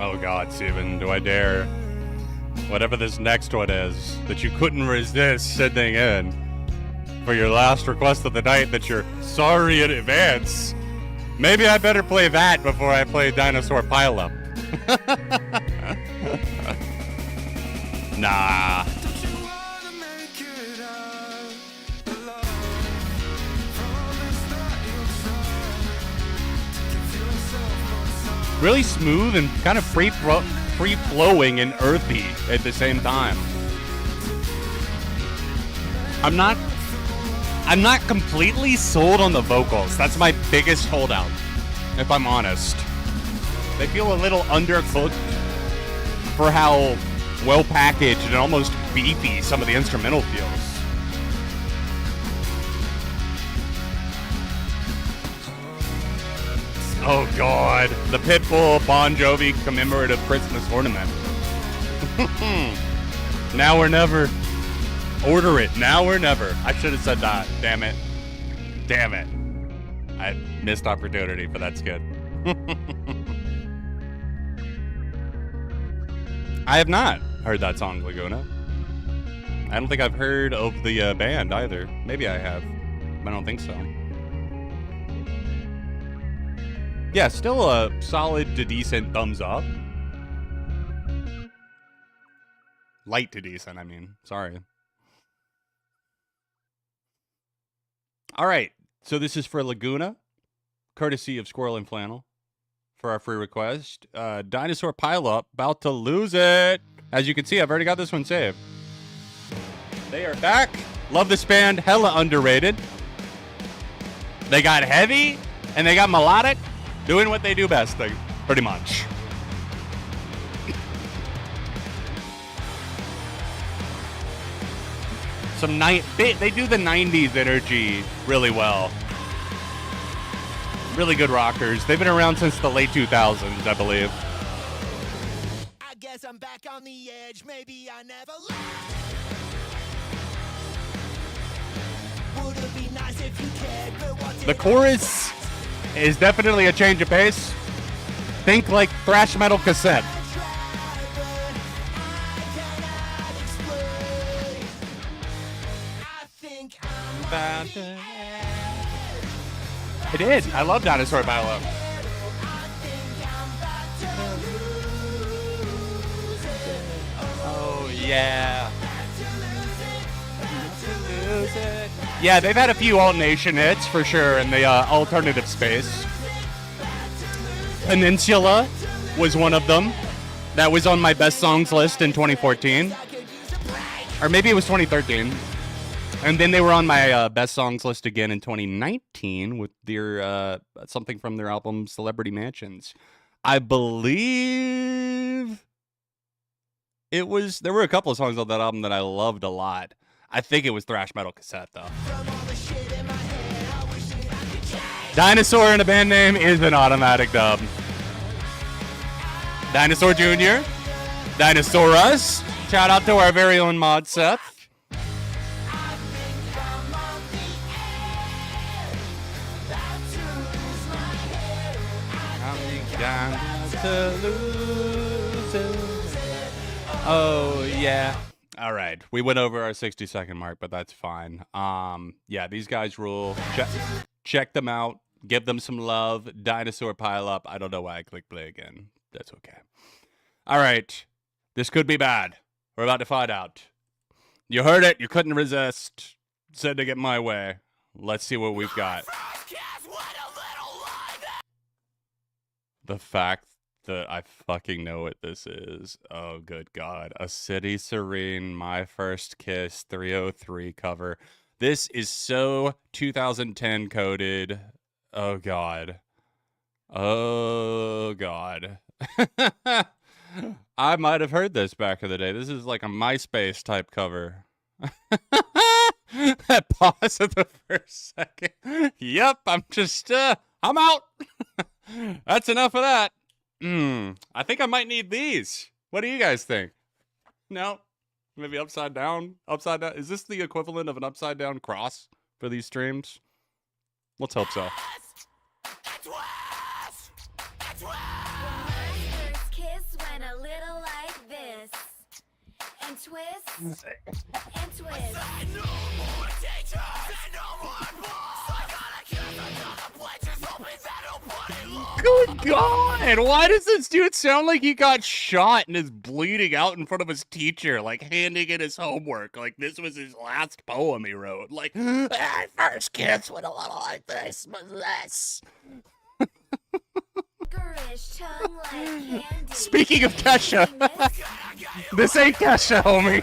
Oh God, Steven, do I dare? Whatever this next one is that you couldn't resist sending in for your last request of the night that you're sorry in advance. Maybe I better play that before I play Dinosaur Pile Up. Nah. Really smooth and kind of free-flowing and earthy at the same time. I'm I'm not completely sold on the vocals. That's my biggest holdout, if I'm honest. They feel a little undercooked for how well packaged and almost beefy some of the instrumental feels. Oh God, the Pitbull Bon Jovi commemorative Christmas ornament. Now or never. Order it, now or never. I should have said that, damn it. Damn it. I missed opportunity for that skit. I have not heard that song, Laguna. I don't think I've heard of the band either. Maybe I have, but I don't think so. Yeah, still a solid to decent thumbs up. Light to decent, I mean. Sorry. All right, so this is for Laguna, courtesy of Squirrel and Flannel, for our free request. Dinosaur Pileup, about to lose it. As you can see, I've already got this one saved. They are back. Love this band, hella underrated. They got heavy, and they got melodic, doing what they do best, pretty much. They do the 90s energy really well. Really good rockers. They've been around since the late 2000s, I believe. I guess I'm back on the edge. Maybe I never left. Would it be nice if you cared, but what The chorus is definitely a change of pace. Think like thrash metal cassette. I did. I love Dinosaur Pileup. Oh, yeah. Yeah, they've had a few Alt Nation hits for sure in the alternative space. Peninsula was one of them. That was on my best songs list in 2014. Or maybe it was 2013. And then they were on my best songs list again in 2019 with their something from their album Celebrity Mansions. I believe it was. There were a couple of songs on that album that I loved a lot. I think it was thrash metal cassette though. Dinosaur in a band name is an automatic dub. Dinosaur Jr., Dinosaurus. Shout out to our very own mod Seth. Oh yeah. All right, we went over our 60-second mark, but that's fine. Yeah, these guys rule. Check them out. Give them some love. Dinosaur Pileup. I don't know why I clicked play again. That's okay. All right, this could be bad. We're about to find out. You heard it. You couldn't resist. Sending it my way. Let's see what we've got. The fact that I fucking know what this is. Oh, good God. A City Serene, My First Kiss, 303 cover. This is so 2010 coded. Oh, God. Oh, God. I might have heard this back in the day. This is like a MySpace type cover. Pause at the first second. Yep, I'm just, I'm out. That's enough of that. I think I might need these. What do you guys think? No? Maybe upside down? Upside down? Is this the equivalent of an upside down cross for these streams? Let's hope so. First kiss went a little like this. And twist. And twist. Good God! Why does this dude sound like he got shot and is bleeding out in front of his teacher, like handing in his homework, like this was his last poem he wrote? Like, first kiss went a little like this, but this. Speaking of Kesha, this ain't Kesha, homie.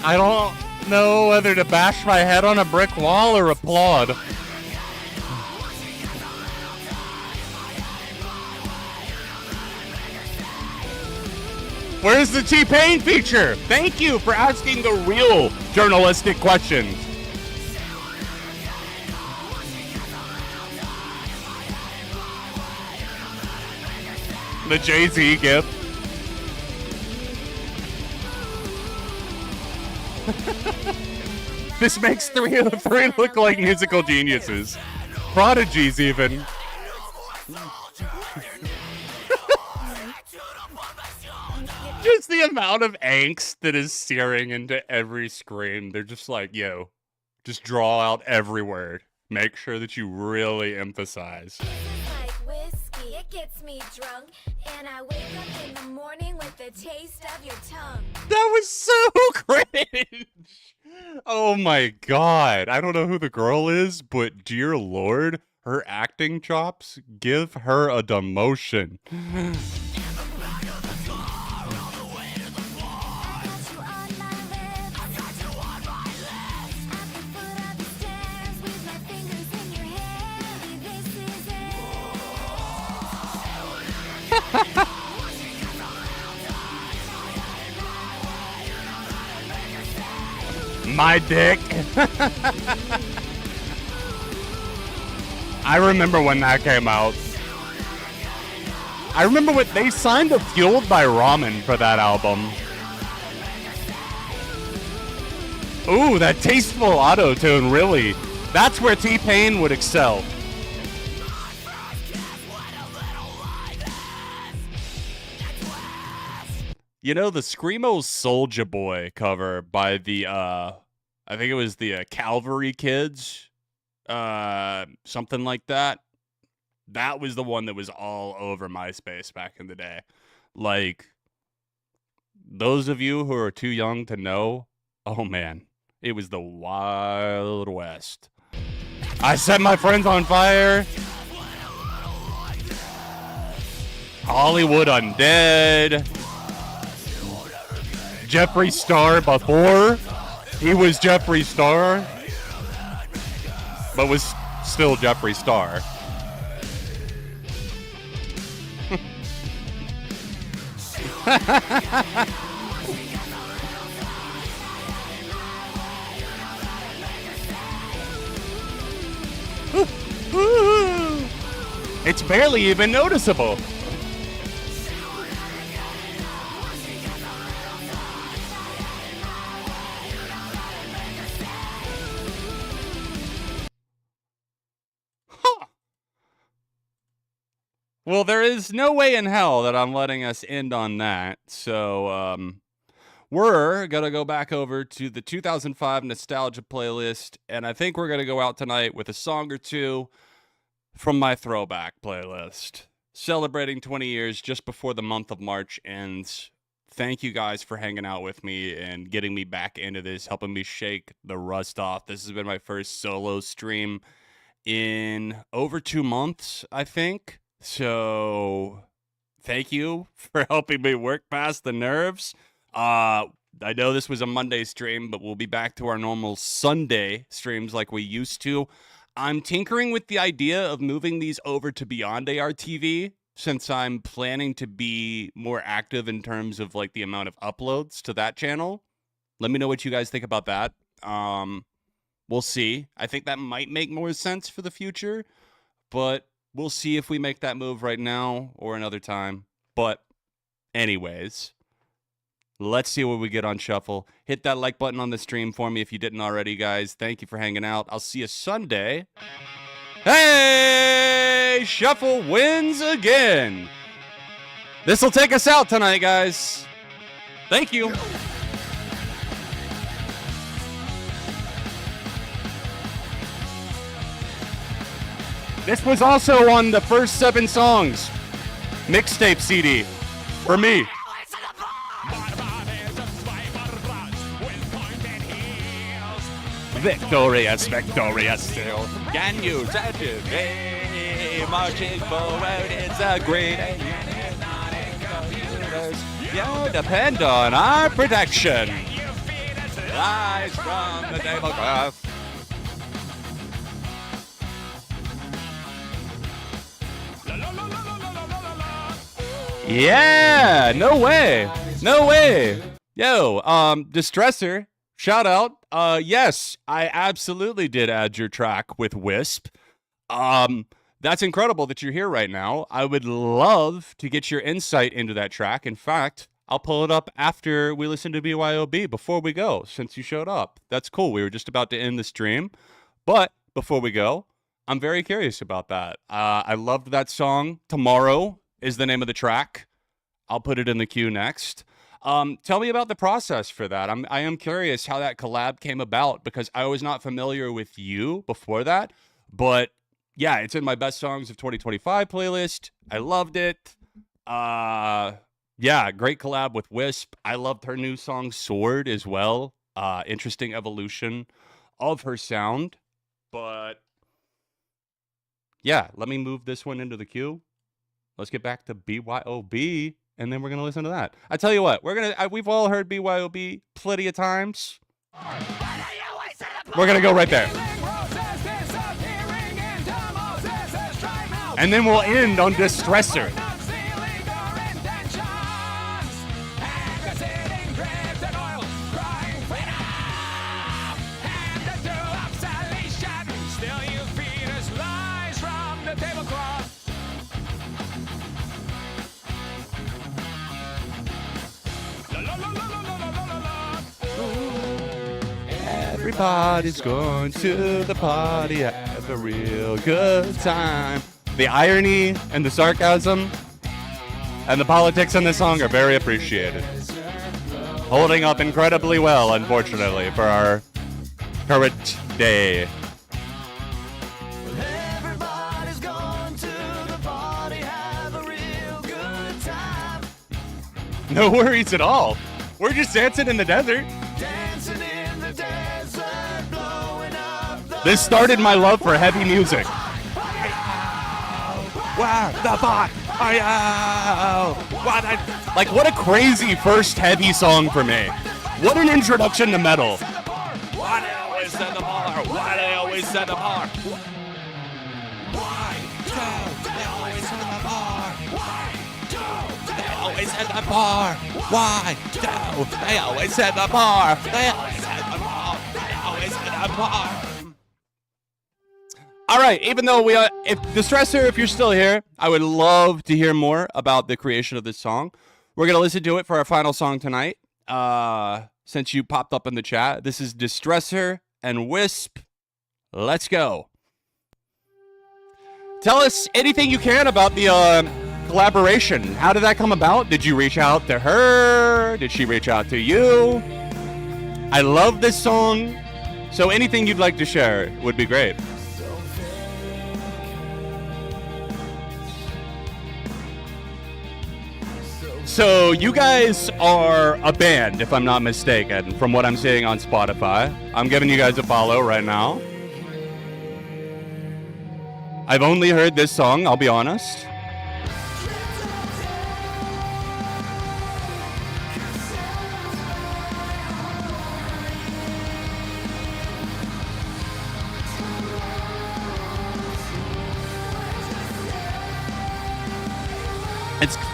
I don't know whether to bash my head on a brick wall or applaud. Where's the T-Pain feature? Thank you for asking the real journalistic questions. The Jay-Z gift. This makes three of the three look like musical geniuses. Prodigies, even. Just the amount of angst that is searing into every scream. They're just like, yo, just draw out every word. Make sure that you really emphasize. Like whiskey, it gets me drunk, and I wake up in the morning with the taste of your tongue. That was so cringe. Oh my god. I don't know who the girl is, but dear lord, her acting chops, give her a demotion. My dick. I remember when that came out. I remember when they signed to Fueled by Ramen for that album. Ooh, that tasteful auto-tune, really. That's where T-Pain would excel. You know, the Screamo Soulja Boy cover by the, I think it was the Calvary Kids, something like that. That was the one that was all over MySpace back in the day. Like, those of you who are too young to know, oh man, it was the Wild West. I set my friends on fire. Hollywood Undead. Jeffree Star before he was Jeffree Star, but was still Jeffree Star. It's barely even noticeable. Well, there is no way in hell that I'm letting us end on that. So, we're going to go back over to the 2005 nostalgia playlist, and I think we're going to go out tonight with a song or two from my throwback playlist, celebrating 20 years just before the month of March ends. Thank you guys for hanging out with me and getting me back into this, helping me shake the rust off. This has been my first solo stream in over 2 months, I think. So, thank you for helping me work past the nerves. I know this was a Monday stream, but we'll be back to our normal Sunday streams like we used to. I'm tinkering with the idea of moving these over to Beyond ARTV, since I'm planning to be more active in terms of like the amount of uploads to that channel. Let me know what you guys think about that. We'll see. I think that might make more sense for the future, but we'll see if we make that move right now or another time. But anyways, let's see what we get on Shuffle. Hit that like button on the stream for me if you didn't already, guys. Thank you for hanging out. I'll see you Sunday. Hey, Shuffle wins again. This will take us out tonight, guys. Thank you. This was also on the first 7 songs mixtape CD for me. Victorious, victorious still. Can you touch it? Hey, marching forward, it's a great day. You depend on our protection. lies from the tablecloth. Yeah, no way. No way. Yo, Distresser, shout out. Yes, I absolutely did add your track with Wisp. That's incredible that you're here right now. I would love to get your insight into that track. In fact, I'll pull it up after we listen to BYOB before we go, since you showed up. That's cool. We were just about to end the stream. But before we go, I'm very curious about that. I loved that song. Tomorrow is the name of the track. I'll put it in the queue next. Tell me about the process for that. I am curious how that collab came about, because I was not familiar with you before that. But yeah, it's in my best songs of 2025 playlist. I loved it. Yeah, great collab with Wisp. I loved her new song Sword as well. Interesting evolution of her sound. But yeah, let me move this one into the queue. Let's get back to BYOB, and then we're gonna listen to that. I tell you what, we've all heard BYOB plenty of times. We're gonna go right there, and then we'll end on Distresser. Everybody's going to the party, have a real good time. The irony and the sarcasm and the politics in this song are very appreciated. Holding up incredibly well, unfortunately, for our current day. Everybody's going to the party, have a real good time. No worries at all. We're just dancing in the desert. Dancing in the desert, blowing up the This started my love for heavy music. Wow, the fuck? Like, what a crazy first heavy song for me. What an introduction to metal. Why they always set the bar? Why they always set the bar? Why do they always set the bar? Why do they always set the bar? Why do they always set the bar? They always set the bar. They always set the bar. All right, even though if Distresser, if you're still here, I would love to hear more about the creation of this song. We're going to listen to it for our final song tonight, since you popped up in the chat. This is Distresser and Wisp. Let's go. Tell us anything you can about the collaboration. How did that come about? Did you reach out to her? Did she reach out to you? I love this song, so anything you'd like to share would be great. So you guys are a band, if I'm not mistaken, from what I'm seeing on Spotify. I'm giving you guys a follow right now. I've only heard this song, I'll be honest.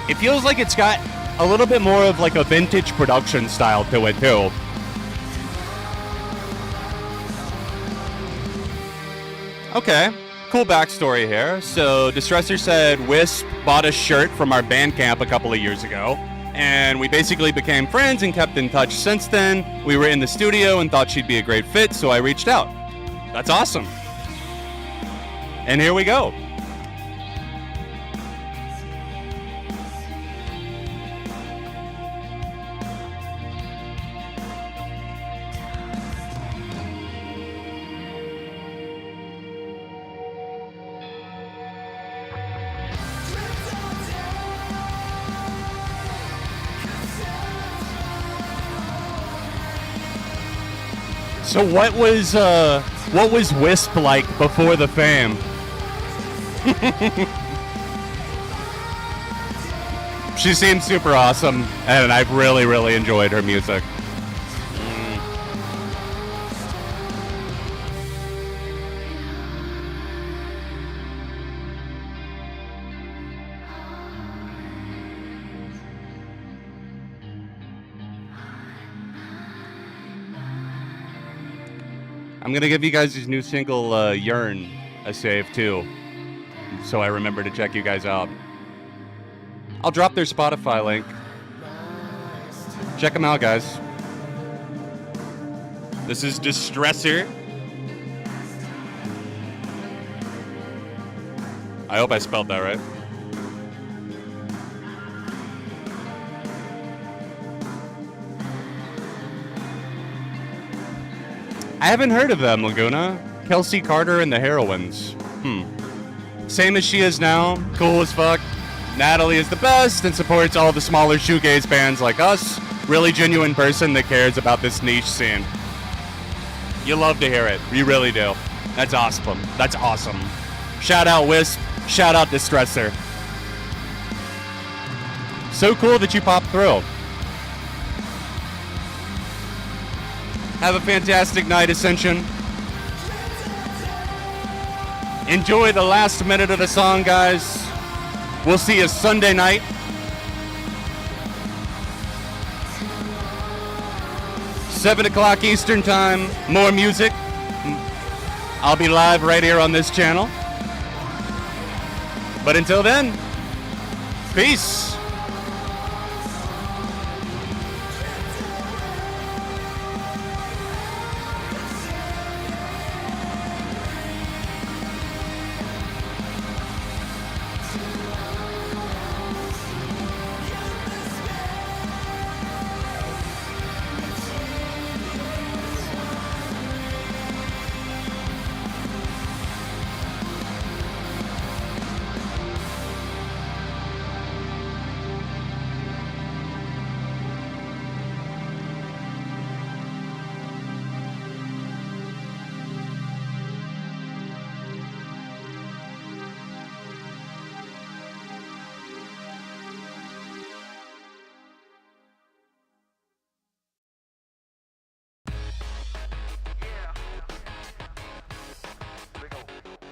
It feels like it's got a little bit more of like a vintage production style to it too. Okay, cool backstory here. So Distresser said Wisp bought a shirt from our Bandcamp a couple of years ago, and we basically became friends and kept in touch since then. We were in the studio and thought she'd be a great fit, so I reached out. That's awesome. And here we go. So what was Wisp like before the fame? She seems super awesome, and I've really enjoyed her music. I'm gonna give you guys his new single, Yearn, a save too. So I remember to check you guys out. I'll drop their Spotify link. Check them out, guys. This is Distressor. I hope I spelled that right. I haven't heard of them, Laguna. Kelsey Carter and the Heroines. Same as she is now. Cool as fuck. Natalie is the best and supports all the smaller shoegaze bands like us. Really genuine person that cares about this niche scene. You love to hear it. You really do. That's awesome. That's awesome. Shout out Wisp. Shout out Distressor. So cool that you popped through. Have a fantastic night, Ascension. Enjoy the last minute of the song, guys. We'll see you Sunday night. $7 Eastern time. More music. I'll be live right here on this channel. But until then, peace.